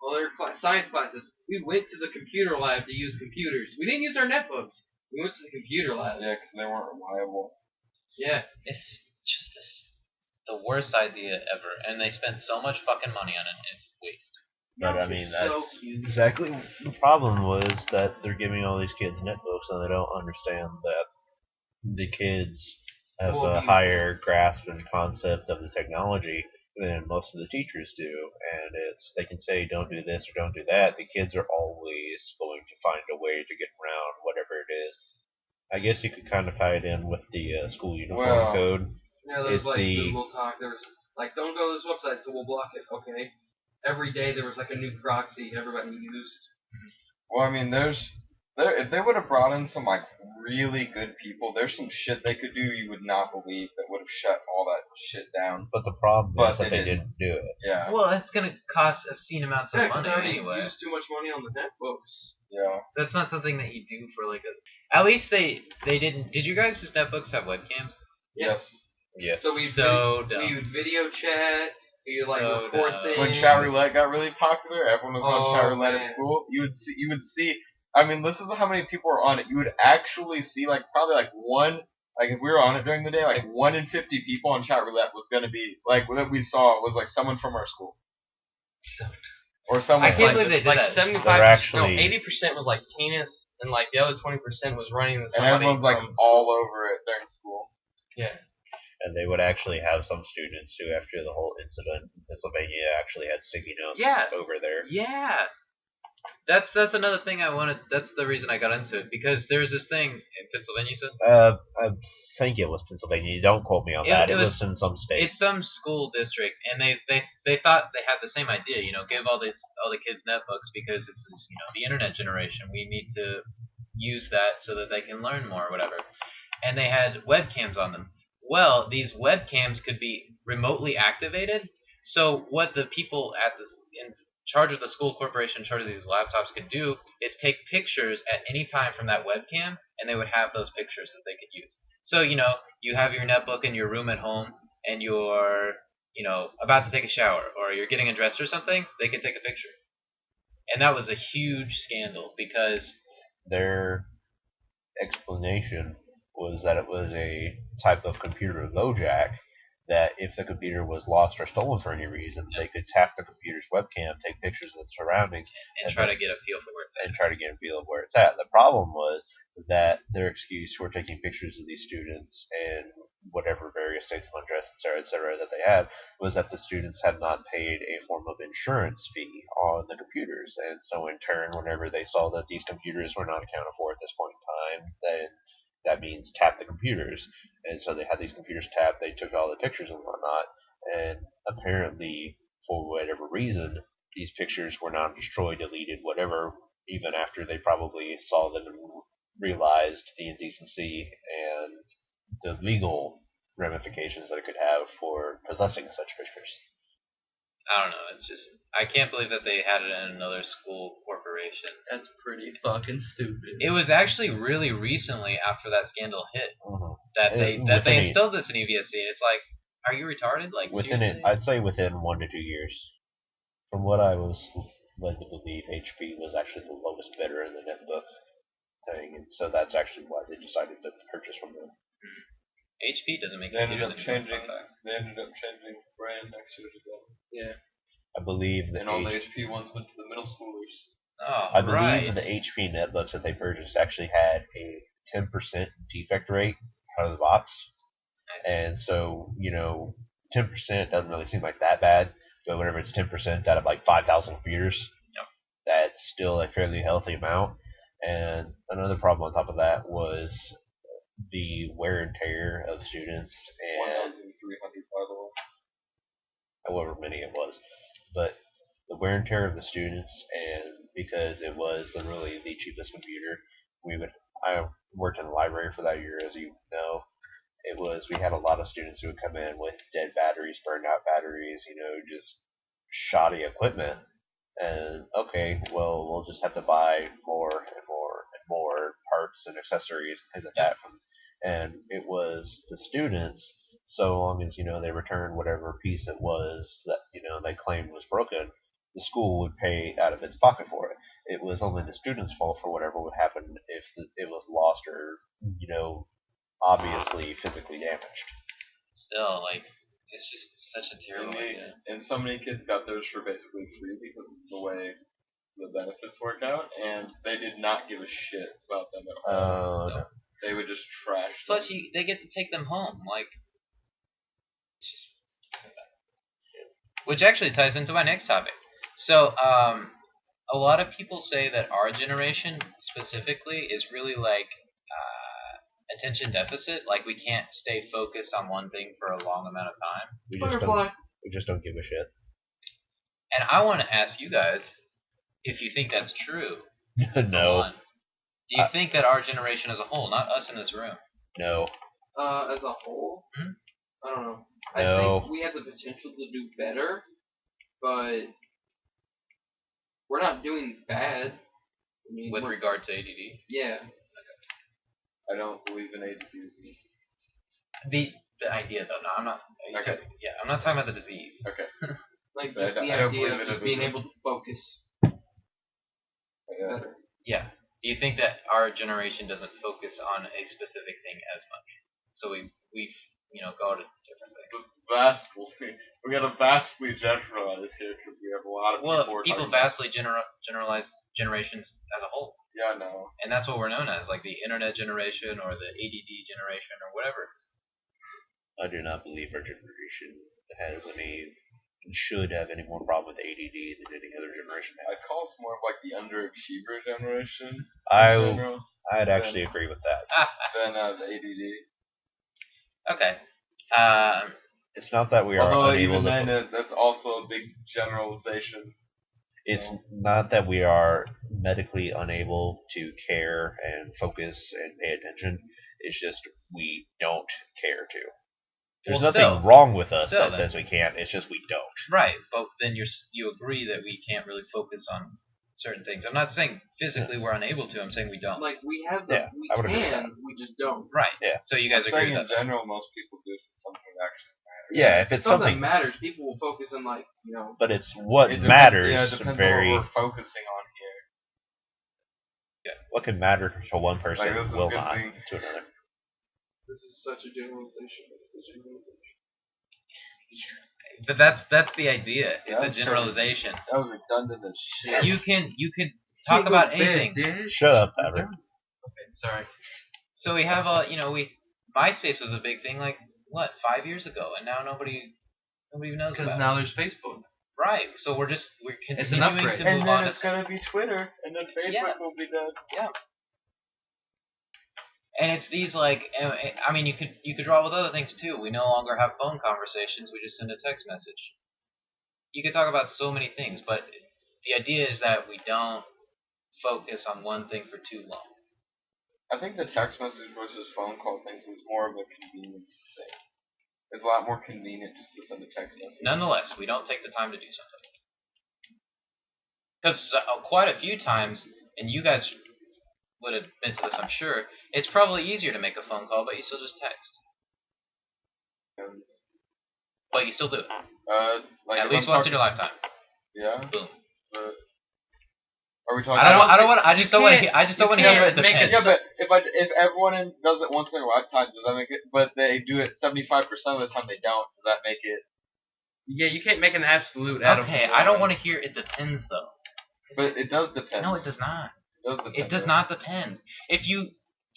Well, their science classes. We went to the computer lab to use computers. We didn't use our netbooks. We went to the computer lab. Yeah, because they weren't reliable. Yeah. It's just the worst idea ever, and they spent so much fucking money on it. It's a waste. But I mean, so that's cute. exactly the problem was that they're giving all these kids netbooks and they don't understand that the kids have Will a abuse higher grasp and concept of the technology than most of the teachers do. And they can say don't do this or don't do that. The kids are always going to find a way to get around whatever it is. I guess you could kind of tie it in with the school uniform code. Yeah, there was It's like the- Google Talk. There was like, don't go to this website, so we'll block it. Okay. Every day there was like a new proxy everybody used. Well, I mean, if they would have brought in some like really good people, there's some shit they could do you would not believe that would have shut all that shit down. But the problem But is that they they didn't do it. Yeah. Well, it's gonna cost obscene amounts of Yeah, because money I already anyway. used too much money on the netbooks. Yeah. That's not something that you do for like a. At least they didn't. Did you guys' netbooks have webcams? Yes. Yes. So we dumb. would video chat. We would like So record dumb. things. When chat roulette got really popular, everyone was on chat roulette man. at school. You would see. I mean, this is how many people were on it. You would actually see like probably like one. Like if we were on it during the day, like 1 in 50 people on chat roulette was gonna be like that we saw was like someone from our school So or someone. I can't like, believe they did like that. 75%, They're actually- 80% was like penis, and like the other 20% was running the and somebody everyone's like from all over it during school. Yeah. And they would actually have some students who, after the whole incident in Pennsylvania, actually had sticky notes Yeah. over there. Yeah. That's another thing I wanted. That's the reason I got into it, because there was this thing in Pennsylvania. You said I think it was Pennsylvania. Don't quote me on It- that. it It was was- in some state. it's some school district, and they thought they had the same idea. You know, give all the kids netbooks because this is the internet generation. We need to use that so that they can learn more or whatever. And they had webcams on them. Well, these webcams could be remotely activated. So what the people in charge of the school corporation, in charge of these laptops, could do is take pictures at any time from that webcam, and they would have those pictures that they could use. So you have your netbook in your room at home, and you're about to take a shower, or you're getting undressed or something. They could take a picture, and that was a huge scandal because Their explanation was that it was a type of computer LoJack that if the computer was lost or stolen for any reason, they could tap the computer's webcam, take pictures of the surroundings, and try to get a feel for where it's at. and try to get a feel of where it's at. The problem was that their excuse for taking pictures of these students and whatever various states of undress, et cetera, that they had was that the students had not paid a form of insurance fee on the computers. And so in turn, whenever they saw that these computers were not accounted for at this point in time, then that means tap the computers. And so they had these computers tapped, they took all the pictures and whatnot, and apparently, for whatever reason, these pictures were not destroyed, deleted, whatever, even after they probably saw them and realized the indecency and the legal ramifications that it could have for possessing such pictures. I don't know. It's just I can't believe that they had it in another school corporation. That's pretty fucking stupid. It was actually really recently after that scandal hit that they Within a- instilled this in EVSC. And it's like, are you retarded? Like Within seriously? it, I'd say within 1 to 2 years. From what I was led to believe, HP was actually the lowest bidder in the netbook thing, and so that's actually why they decided to purchase from them. HP doesn't make They ended computers up anymore. changing. Fun fact. They ended up changing brand next year as well. Yeah. I believe that And all the HP ones went to the middle schoolers. Oh, I believe right. the HP netbooks that they purchased actually had a 10% defect rate out of the box. And so, 10% doesn't really seem like that bad, but whenever it's 10% out of like 5,000 computers, that's still a fairly healthy amount. And another problem on top of that was the wear and tear of students and 1,300 by the way. however many it was. But the wear and tear of the students, and because it was literally the cheapest computer, I worked in the library for that year, as you know. We had a lot of students who would come in with dead batteries, burned out batteries, just shoddy equipment. And okay, well, we'll just have to buy more and more and more parts and accessories and things like that and it was the students, so long as they returned whatever piece it was that they claimed was broken, the school would pay out of its pocket for it. It was only the student's fault for whatever would happen if it was lost or, obviously physically damaged. Still, like, it's just such a terrible idea. And so many kids got theirs for basically free because of the way the benefits work out, and they did not give a shit about them at all. No. They would just trash them. Plus, they get to take them home. Like, it's just so bad. Which actually ties into my next topic. So, a lot of people say that our generation specifically is really like attention deficit. Like, we can't stay focused on one thing for a long amount of time. We just don't give a shit. And I want to ask you guys if you think that's true. No. Do you think that our generation as a whole, not us in this room? No. As a whole, I don't know. I No. think we have the potential to do better, but we're not doing bad. I mean, With regard to ADD? Yeah. I don't believe in ADDs. The idea, though. No, I'm not. Okay. Yeah, I'm not talking about the disease. Okay. Like, So just the I don't idea believe of it just as being a- able to focus Yeah. better. Yeah. Do you think that our generation doesn't focus on a specific thing as much? So we've go to different things. We gotta vastly generalize here because we have a lot of people. Well, people vastly generalize generations as a whole. Yeah, no. And that's what we're known as, like the internet generation or the ADD generation or whatever it is. I do not believe our generation should have any more problem with ADD than any other generation has. I'd call us more of like the underachiever generation. in I general I'd actually agree with that. than the ADD. Okay. It's not that we are Although unable even to. then, that's also a big generalization. It's So, not that we are medically unable to care and focus and pay attention. It's just we don't care to. There's Well, nothing still- wrong with us still that then. says we can't. It's just we don't. Right, but then you agree that we can't really focus on certain things. I'm not saying physically we're unable to. I'm saying we don't. Like, we have the, Yeah, I would we agree with can, we just don't. Right. Yeah. So you I'm guys agree saying with in that? general, most people do if it's something that actually matters. Yeah, if it's Something something, matters, people will focus on, like, but it's what It matters. Yeah, it depends very on what we're focusing on here. what can matter to one person Like, this is a will good not thing. to another. this is such a generalization, but it's a generalization. But that's the idea. It's a That's true. generalization. That was redundant as shit. You can talk about anything. Shut up, Patrick. Okay, sorry. So we have MySpace was a big thing, like what, 5 years ago, and now nobody even knows Because about now there's Facebook. it. Right. So we're It's an continuing upgrade. to And move then on it's to, gonna be Twitter, and then Facebook Yeah. will be dead. and it's these like, I mean, you could draw with other things too. We no longer have phone conversations. We just send a text message. You could talk about so many things, but the idea is that we don't focus on one thing for too long. I think the text message versus phone call things is more of a convenience thing. It's a lot more convenient just to send a text message. Nonetheless, we don't take the time to do something. Because quite a few times, and you guys would have been to this, I'm sure, it's probably easier to make a phone call, but you still just text. But you still do it. Like At if least I'm once in talking- your lifetime. Yeah. Boom. But are we talking? I don't want. I just don't want to. I just don't want to hear can't it make depends. Yeah, but if everyone does it once in their lifetime, does that make it? But they do it 75% of the time they don't. Does that make it? Yeah, you can't make an absolute out of Okay, I don't want to hear it depends though. But it does depend. No, it does not. It does depend. It does not depend.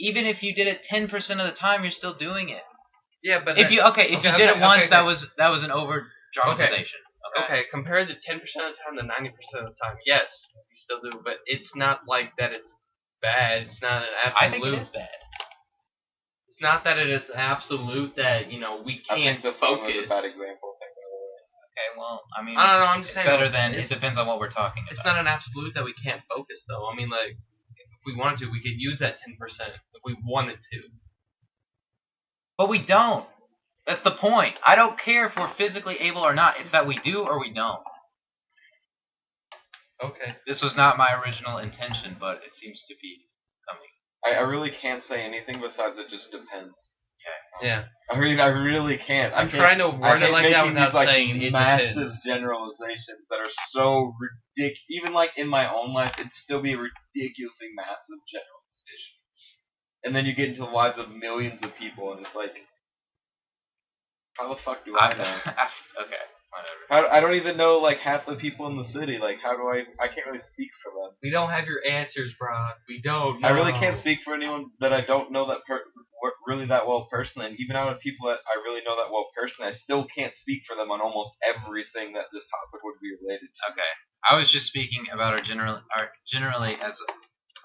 Even if you did it 10% of the time, you're still doing it. Yeah, but If you did it once, that was an over dramatization. Okay, compared to 10% of the time to 90% of the time, yes, we still do. But it's not like that. It's bad. It's not an absolute. I think it is bad. It's not that it's absolute that we I can't think the phone focus. was a bad example. Okay, well, I mean, I don't know. I'm just it's saying. better than it it's, depends on what we're talking about. it's not an absolute that we can't focus, though. I mean, like, if we wanted to, we could use that 10% if we wanted to. But we don't. That's the point. I don't care if we're physically able or not. It's that we do or we don't. Okay. This was not my original intention, but it seems to be coming. I really can't say anything besides it just depends. Yeah. I mean, I really can't. I'm trying to word it like that without saying it massive depends. generalizations that are so ridiculous. Even like in my own life, it'd still be a ridiculously massive generalization. And then you get into the lives of millions of people, and it's like, how the fuck do I know? Okay, whatever. I don't even know like half the people in the city. Like, how do I can't really speak for them. We don't have your answers, Brock. We don't. I really can't speak for anyone that I don't know really that well personally. And even out of people that I really know that well personally, I still can't speak for them on almost everything that this topic would be related to. Okay, I was just speaking about our generally as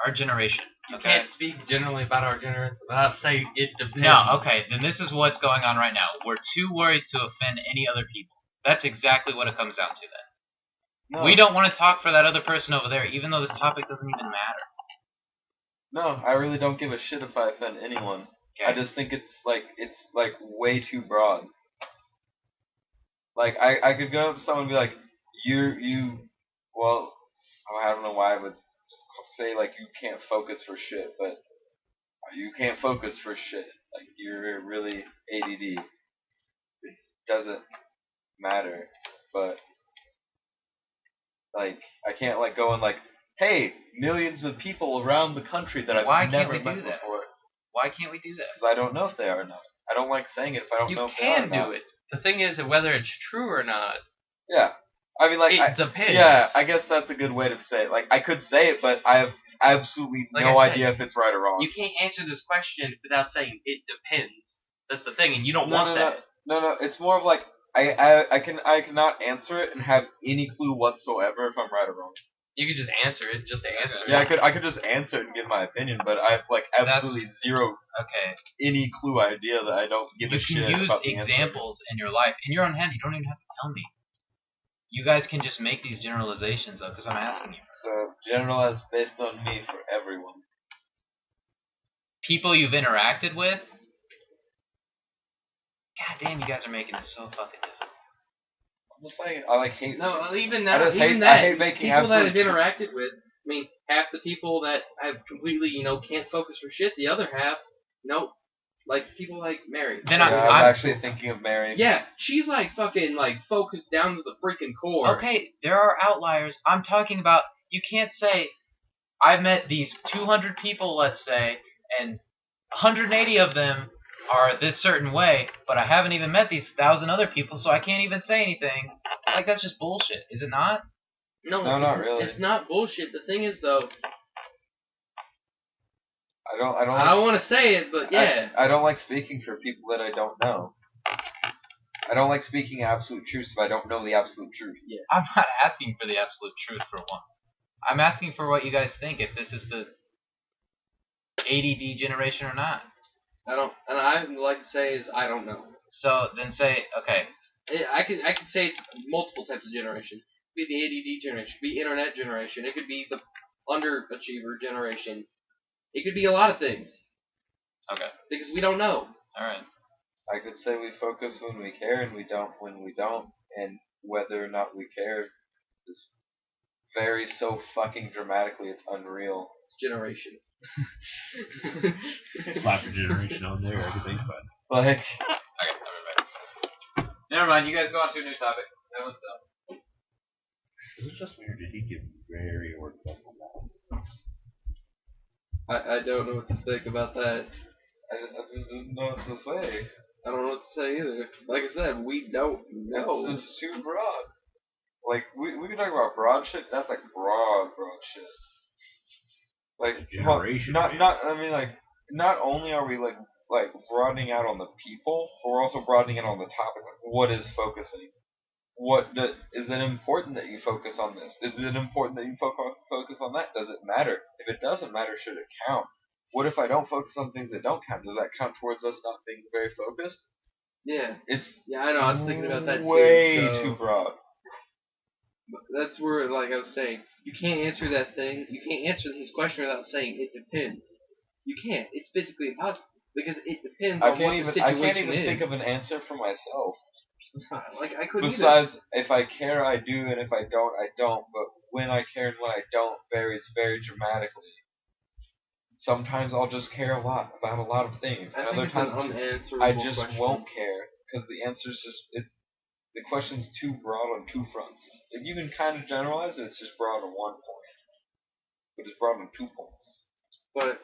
our generation. You Okay? can't speak generally about our generation without saying it depends. No, okay, then this is what's going on right now. We're too worried to offend any other people. That's exactly what it comes down to then. No. We don't want to talk for that other person over there, even though this topic doesn't even matter. No, I really don't give a shit if I offend anyone. Okay. I just think it's like way too broad. Like I could go up to someone and be like, well, I don't know why I would say like you can't focus for shit, but you can't focus for shit. Like you're really ADD. It doesn't matter, but like I can't like go and like, hey, millions of people around the country that I've never met before. Why can't we do that? Because I don't know if they are or not. I don't like saying it if I don't know if they are or You not. can do it. The thing is whether it's true or not. Yeah. I mean, like, It depends. Yeah, I guess that's a good way to say it. Like, I could say it, but I have absolutely Like no I said, idea if it's right or wrong. You can't answer this question without saying it depends. That's the thing, and you don't want that. No. It's more of like I cannot answer it and have any clue whatsoever if I'm right or wrong. You could just answer it. Just answer it. Yeah, I could just answer it and give my opinion, but I have like absolutely zero any clue idea that I don't give a shit. You can use about the examples in your life in your own head. You don't even have to tell me. You guys can just make these generalizations though, because I'm asking you. So generalize based on me for everyone. People you've interacted with. God damn, you guys are making it so fucking difficult. I'm just saying, I like hate. No, even that. I just even hate. that. I hate making people that I've absolute. interacted with. I mean, half the people that I've completely, can't focus for shit. The other half, like people like Mary. Then Yeah, I'm I'm actually thinking of marrying. Yeah, she's like fucking like focused down to the freaking core. Okay, there are outliers. I'm talking about. You can't say I've met these 200 people, let's say, and 180 of them are this certain way, but I haven't even met these 1,000 other people, so I can't even say anything. Like, that's just bullshit, is it not? No, not really. It's not bullshit. The thing is, though, I don't I don't want to say it, but yeah. I don't like speaking for people that I don't know. I don't like speaking absolute truth if I don't know the absolute truth. Yeah. I'm not asking for the absolute truth, for one. I'm asking for what you guys think, if this is the ADD generation or not. I don't, and I would like to say is I don't know. So then say, okay, I could say it's multiple types of generations. It could be the ADD generation. It could be internet generation. It could be the underachiever generation. It could be a lot of things. Okay. Because we don't know. Alright. I could say we focus when we care and we don't when we don't, and whether or not we care just varies so fucking dramatically it's unreal. Generation. Slap your generation on there, everything's fine. Like, Okay, never mind, you guys go on to a new topic. That one's done. Is it just me or did he get very worked up on that? I don't know what to think about that. I just didn't know what to say. I don't know what to say either. Like I said, we don't know. It's just too broad. Like, we can talk about broad shit, that's like broad shit. Like, Generation, not only are we like broadening out on the people, but we're also broadening out on the topic. Like, what is focusing? Is it important that you focus on this? Is it important that you focus on that? Does it matter? If it doesn't matter, should it count? What if I don't focus on things that don't count? Does that count towards us not being very focused? Yeah. Yeah, I know. I was thinking about that too. Way too broad. That's where, like I was saying, you can't answer that thing. You can't answer his question without saying it depends. You can't. It's physically impossible because it depends on what the situation is. I can't even think of an answer for myself. Like I couldn't. Besides, if I care, I do, and if I don't, I don't. But when I care and when I don't varies very dramatically. sometimes I'll just care a lot about a lot of things, and I think other it's an times unanswerable I just question. won't care because the answer's just the question's too broad on two fronts. If you can kind of generalize it, it's just broad on one point, but it's broad on 2 points. But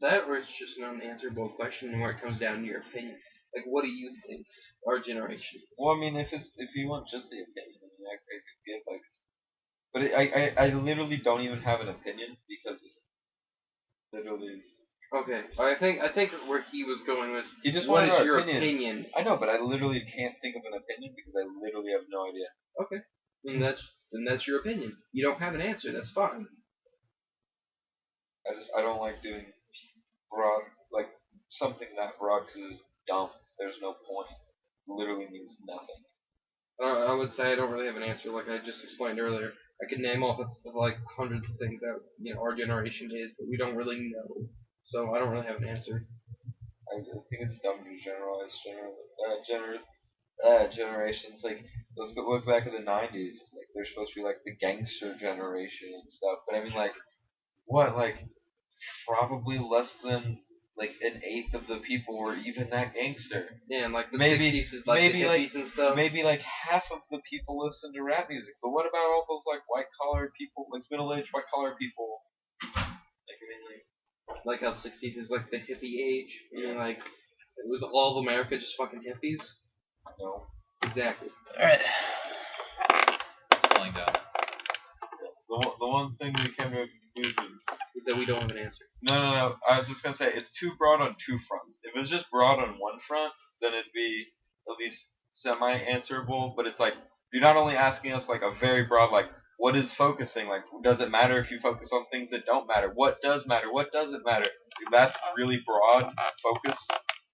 that was just an unanswerable question where it comes down to your opinion. Like, what do you think our generation is? Well, I mean, if you want just the opinion, I mean, I could give like, but I literally don't even have an opinion because it literally is. Okay, I think where he was going was, He just what wanted is our your opinion. opinion? I know, but I literally can't think of an opinion because I literally have no idea. Okay, then that's your opinion. You don't have an answer. That's fine. I don't like doing broad like something that broad because it's dumb. There's no point. It literally means nothing. I would say I don't really have an answer. Like I just explained earlier, I could name off like hundreds of things that our generation is, but we don't really know. So I don't really have an answer. I think it's dumb to generalize generations. Like let's go look back at the '90s. Like they're supposed to be like the gangster generation and stuff. But I mean like what like probably less than like an eighth of the people were even that gangster. Yeah, and like the Maybe- 60s is like maybe, the like, hippies and stuff. Maybe like half of the people listen to rap music. But what about all those like white collar people, like middle aged white collar people? Like I mean Like how 60s is like the hippie age. And like it was all of America just fucking hippies. no. Exactly. Alright. It's falling down. The one thing we came to a conclusion. Is that we don't have an answer. No. I was just gonna say it's too broad on 2 fronts. If it was just broad on one front, then it'd be at least semi-answerable. But it's like you're not only asking us like a very broad like what is focusing? Like does it matter if you focus on things that don't matter? What does matter? What doesn't matter? If that's really broad focus,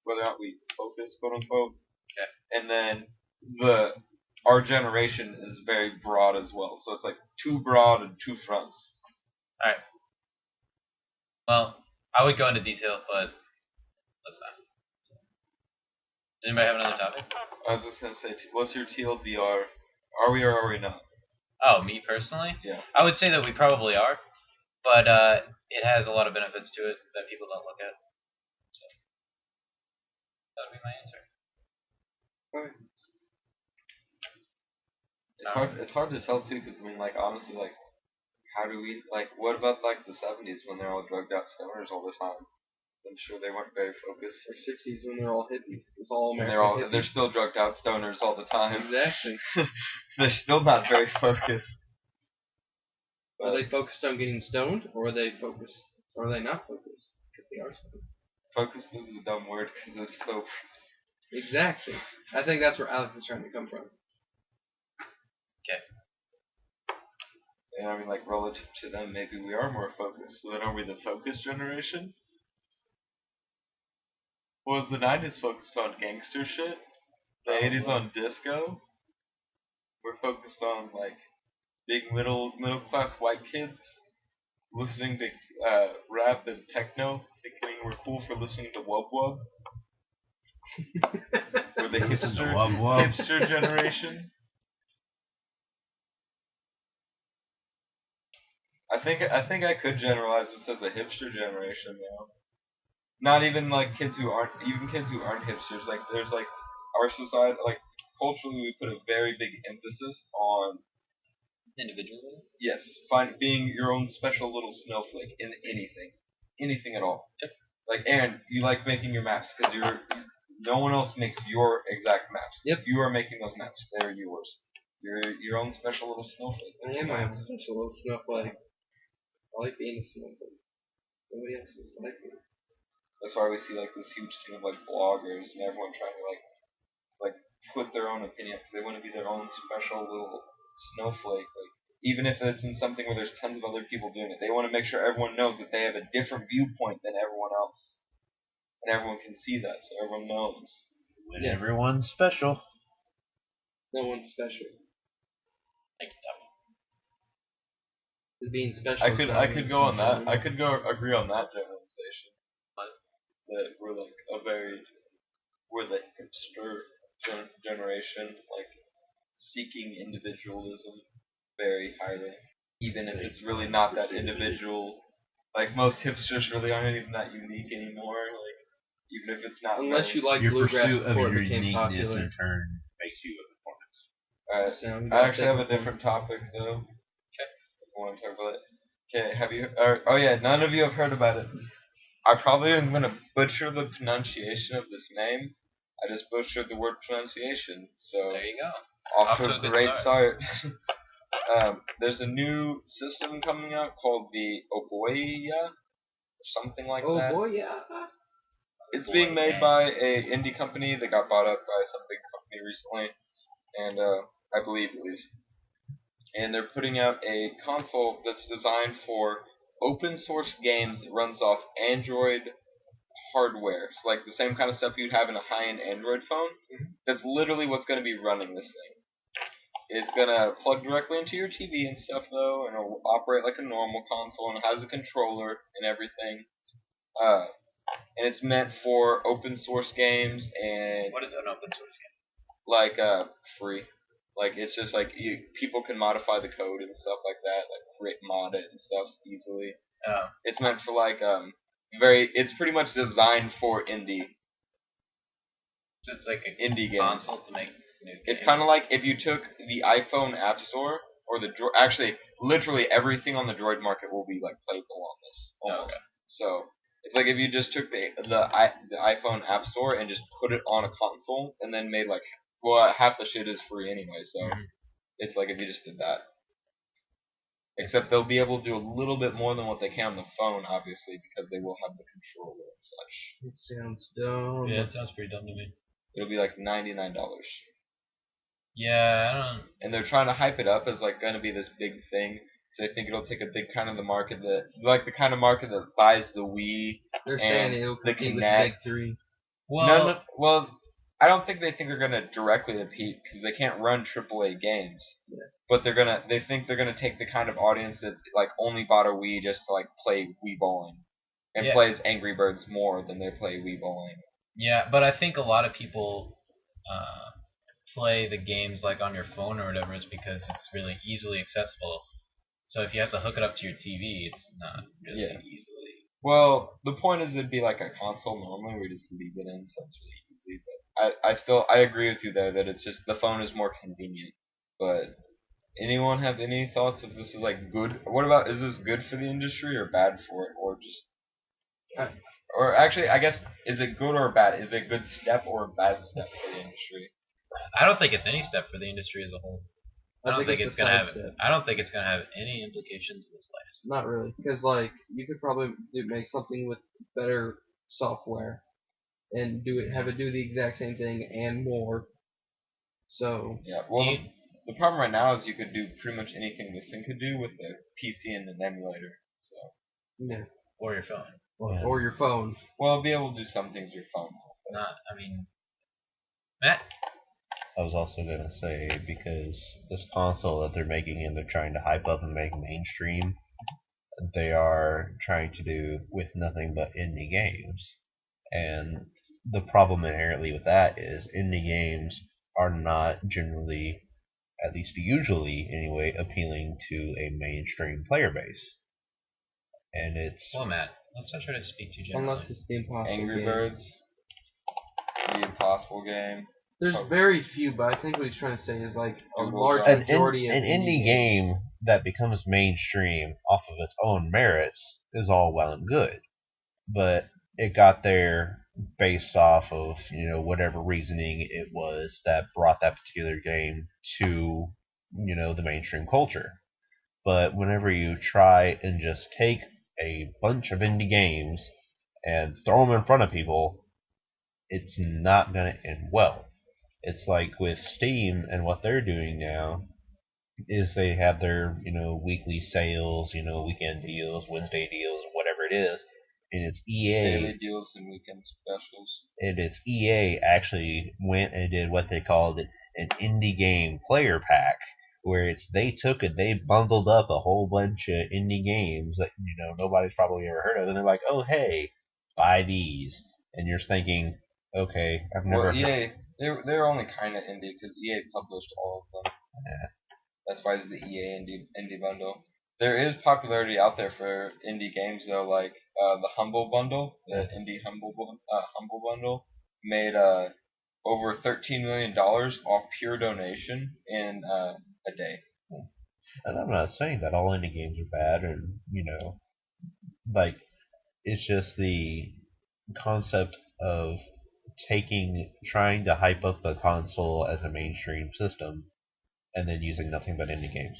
whether or not we focus, quote unquote. Okay. And then our generation is very broad as well. So it's like too broad and 2 fronts. Alright. Well, I would go into detail, but let's not. Does anybody have another topic? I was just gonna say, what's your TLDR? Are we or are we not? Oh, me personally? Yeah. I would say that we probably are, but it has a lot of benefits to it that people don't look at. So that would be my answer. Okay. It's hard to tell too, because I mean, like honestly, like how do we like? What about like the '70s when they're all drugged out stoners all the time? I'm sure they weren't very focused. Or 60s when they're all hippies. It was all And American they're hippies. still drugged out stoners all the time. Exactly. They're still not very focused. Are they focused on getting stoned, or are they focused, or are they not focused because they are stoned? Focused is a dumb word because it's so. Exactly. I think that's where Alex is trying to come from. And I mean, like relative to them, maybe we are more focused. So then, are we the focused generation? Was the '90s focused on gangster shit? The '80s on disco? We're focused on like big middle class white kids listening to rap and techno, thinking we're cool for listening to wub wub. We're the hipster generation. I think I could generalize this as a hipster generation now. Not even like kids who aren't hipsters. Like there's like our society, like culturally, we put a very big emphasis on Individually? yes, being your own special little snowflake in anything at all. Yep. Like Aaron, you like making your maps because no one else makes your exact maps. Yep. You are making those maps. They're yours. You're your own special little snowflake. I am my own special little snowflake. I like being a snowflake. Nobody else is like me. That's why we see like this huge thing of like bloggers and everyone trying to like put their own opinion because they want to be their own special little snowflake. Like even if it's in something where there's tons of other people doing it, they want to make sure everyone knows that they have a different viewpoint than everyone else, and everyone can see that, so everyone knows. When everyone's special. No one's special. Thank you, Tommy. Is being special. I could go on that. I could go agree on that generalization. That we're like we're the hipster generation, like seeking individualism very highly, even if it's really not that individual Like most hipsters really aren't even that unique anymore. Like even if it's not. Unless you like Your bluegrass pursuit of before your it became uniqueness popular. in turn makes you a performance. Alright, I actually have a different topic though. Okay. If you want to talk about it. Okay, have you? Oh yeah, none of you have heard about it. I probably am gonna butcher the pronunciation of this name. I just butchered the word pronunciation, so There you go. off to to a a good great start. There's a new system coming out called the Ouya, or something like that. boy, yeah. It's being made by a indie company that got bought up by some big company recently, and I believe at least. And they're putting out a console that's designed for open source games that runs off Android hardware. So like the same kind of stuff you'd have in a high-end Android phone. That's literally what's going to be running this thing. It's going to plug directly into your TV and stuff though, and it'll operate like a normal console, and it has a controller and everything. And it's meant for open source games and What is an open source game? like free. Like it's just like people can modify the code and stuff like that, like create mod it and stuff easily. Oh. It's meant for like it's pretty much designed for indie So it's like a indie games. console to make new games. It's kind of like if you took the iPhone App Store or actually literally everything on the Droid market will be like playable on this almost. Okay. So it's like if you just took the iPhone App Store and just put it on a console and then made like half the shit is free anyway. So it's like if you just did that. Except they'll be able to do a little bit more than what they can on the phone, obviously, because they will have the controller and such. It sounds dumb. Yeah, it sounds pretty dumb to me. It'll be like $99. Yeah, I don't. And they're trying to hype it up as like going to be this big thing. So they think it'll take a big kind of the market that, like the kind of market that buys the Wii. They're saying and it'll the compete with the big Kinect. three. Well, Well, I don't think they think they're going to directly compete because they can't run AAA games. Yeah. But they think they're going to take the kind of audience that like only bought a Wii just to like play Wii bowling and Yeah. plays Angry Birds more than they play Wii bowling. yeah, but I think a lot of people play the games like on your phone or whatever is because it's really easily accessible. So if you have to hook it up to your TV, it's not really easily. Well, the point is it'd be like a console normally where you just leave it in, so it's really easy. But I agree with you there that it's just the phone is more convenient. But anyone have any thoughts if this is like good? What about is this good for the industry or bad for it, or just? Or actually, I guess is it good or bad? Is it a good step or a bad step for the industry? I don't think it's any step for the industry as a whole. I don't think it's gonna have. step. I don't think it's gonna have any implications in the slightest. Not really, because like you could probably make something with better software and have it do the exact same thing and more. So Yeah. Well, the problem right now is you could do pretty much anything this thing could do with a PC and an emulator. So. yeah, Or your phone. or your phone. Well, it'll be able to do some things with your phone. Not. I mean, Matt. I was also going to say, because this console that they're making and they're trying to hype up and make mainstream, they are trying to do with nothing but indie games. And the problem inherently with that is indie games are not generally, at least usually anyway, appealing to a mainstream player base. And it's... Well, Matt, let's not try to speak too generally. Unless it's the impossible Angry game. Birds, the Impossible game. There's very few, but I think what he's trying to say is like a Google large Drive. majority of an indie game that becomes mainstream off of its own merits is all well and good, but it got there based off of whatever reasoning it was that brought that particular game to the mainstream culture. But whenever you try and just take a bunch of indie games and throw them in front of people, it's not going to end well. It's like with Steam and what they're doing now is they have their, weekly sales, weekend deals, Wednesday deals, whatever it is. And it's EA. Daily deals and weekend specials. And it's EA actually went and did what they called an indie game player pack, where they bundled up a whole bunch of indie games that, nobody's probably ever heard of. And they're like, oh, hey, buy these. And you're thinking, okay, I've never EA, they're only kind of indie because EA published all of them. Yeah. That's why it's the EA indie bundle. There is popularity out there for indie games though, like the Humble Bundle, the indie Humble Bundle made over $13 million off pure donation in a day. And I'm not saying that all indie games are bad, and like it's just the concept of trying to hype up a console as a mainstream system, and then using nothing but indie games.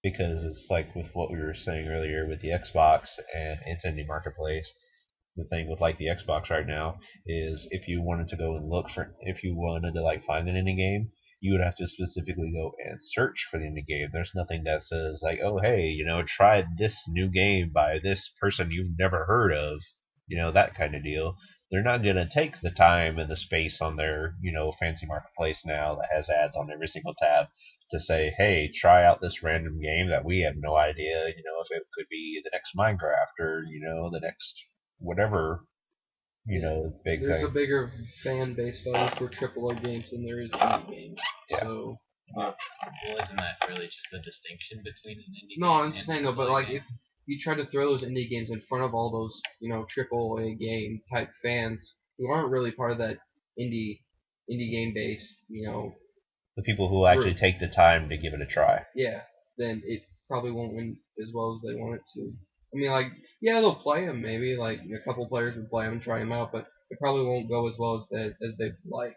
Because it's like with what we were saying earlier with the Xbox and its indie marketplace. The thing with like the Xbox right now is if you wanted to like find an indie game, you would have to specifically go and search for the indie game. There's nothing that says like, oh hey, try this new game by this person you've never heard of, that kind of deal. They're not gonna take the time and the space on their, fancy marketplace now that has ads on every single tab to say, hey, try out this random game that we have no idea, if it could be the next Minecraft or, the next whatever, big There's thing. a bigger fan base value for AAA games than there is indie games. Yeah. So Well, isn't that really just the distinction between an indie no, game I'm just and saying though. But AAA like game? if you try to throw those indie games in front of all those AAA game type fans who aren't really part of that indie game base, The people who actually take the time to give it a try. yeah, then it probably won't win as well as they want it to. I mean, like, yeah, they'll play them maybe, like a couple players would play them and try them out, but it probably won't go as well as they'd like.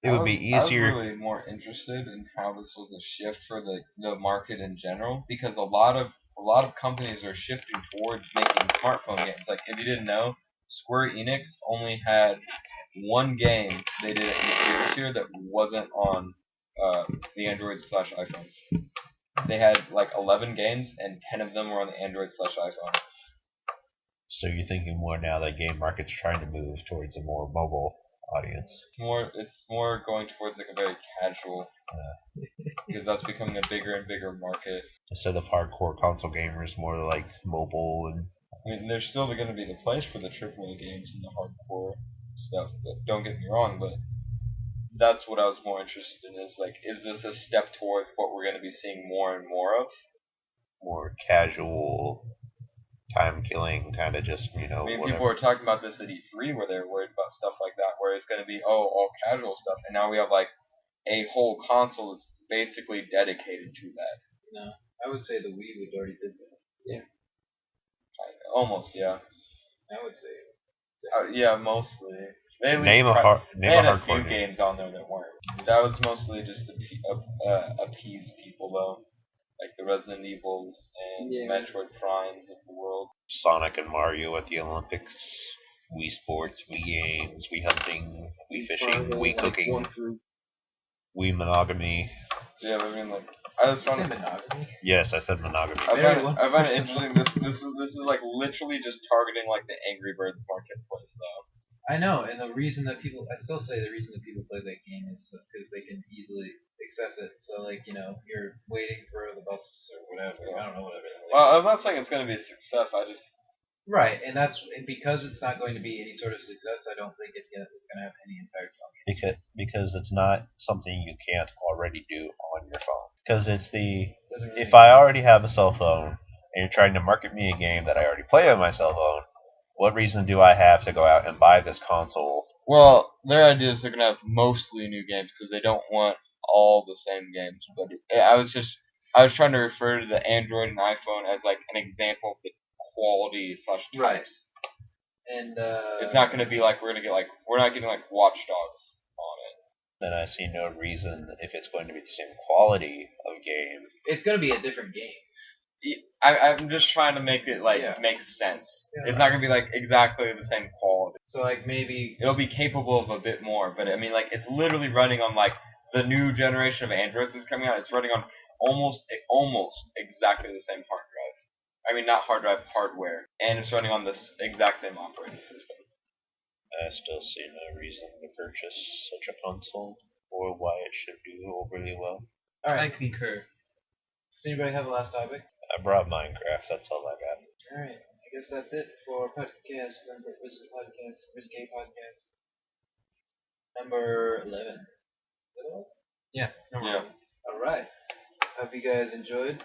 It would be easier. I was really more interested in how this was a shift for the market in general, because a lot of companies are shifting towards making smartphone games. Like if you didn't know, Square Enix only had one game they did in the this year that wasn't on the Android/iPhone. They had like 11 games, and 10 of them were on the Android/iPhone. So you're thinking more now that game market's trying to move towards a more mobile audience. It's more going towards like a very casual, because that's becoming a bigger and bigger market. Instead of hardcore console gamers, more like mobile and. I mean, there's still going to be the place for the AAA games and the hardcore stuff. But don't get me wrong, but that's what I was more interested in. Is this a step towards what we're going to be seeing more and more of? More casual, time killing, kind of just, I mean, whatever. people were talking about this at E3 where they were worried about stuff like that, where it's going to be, all casual stuff. And now we have, like, a whole console that's basically dedicated to that. No, I would say the Wii would already did that. Yeah. Almost, yeah. I would say. Yeah, mostly. They at least Name a they had a hardcore few game. games on there that weren't. That was mostly just to appease people, though. Like the Resident Evils and Metroid Primes of the world. Sonic and Mario at the Olympics, Wii Sports, Wii Games, Wii Hunting, Wii Fishing, Wii Cooking, Wii Monogamy. Yeah, I mean, like, I just found monogamy? Yes, I said monogamy. I find it interesting. This is like literally just targeting like the Angry Birds marketplace, though. I know, and the reason that people, I still say the reason that people play that game is because they can easily access it. So, like, you're waiting for the bus or whatever. I don't know, whatever. Well, I'm not saying it's going to be a success. Right, and that's because it's not going to be any sort of success. I don't think it's going to have any impact on it. Because it's not something you can't already do on your phone. Because it's if I already have a cell phone and you're trying to market me a game that I already play on my cell phone, what reason do I have to go out and buy this console? Well, their idea is they're going to have mostly new games because they don't want all the same games. But I was trying to refer to the Android and iPhone as like an example of the quality / types. And it's not going to be like we're not getting like Watch Dogs on it. Then I see no reason, if it's going to be the same quality of game. It's going to be a different game. I'm just trying to make it make sense. Yeah. It's not gonna be like exactly the same quality. So like maybe it'll be capable of a bit more, but I mean like it's literally running on like the new generation of Androids is coming out. It's running on almost exactly the same hard drive. I mean not hard drive, hardware, and it's running on this exact same operating system. I still see no reason to purchase such a console or why it should do overly well. All right, I concur. Does anybody have a last topic? I brought Minecraft. That's all I got. All right, I guess that's it for podcast number Risque Podcast number 11. Yeah, it's number 11. All right. Hope you guys enjoyed.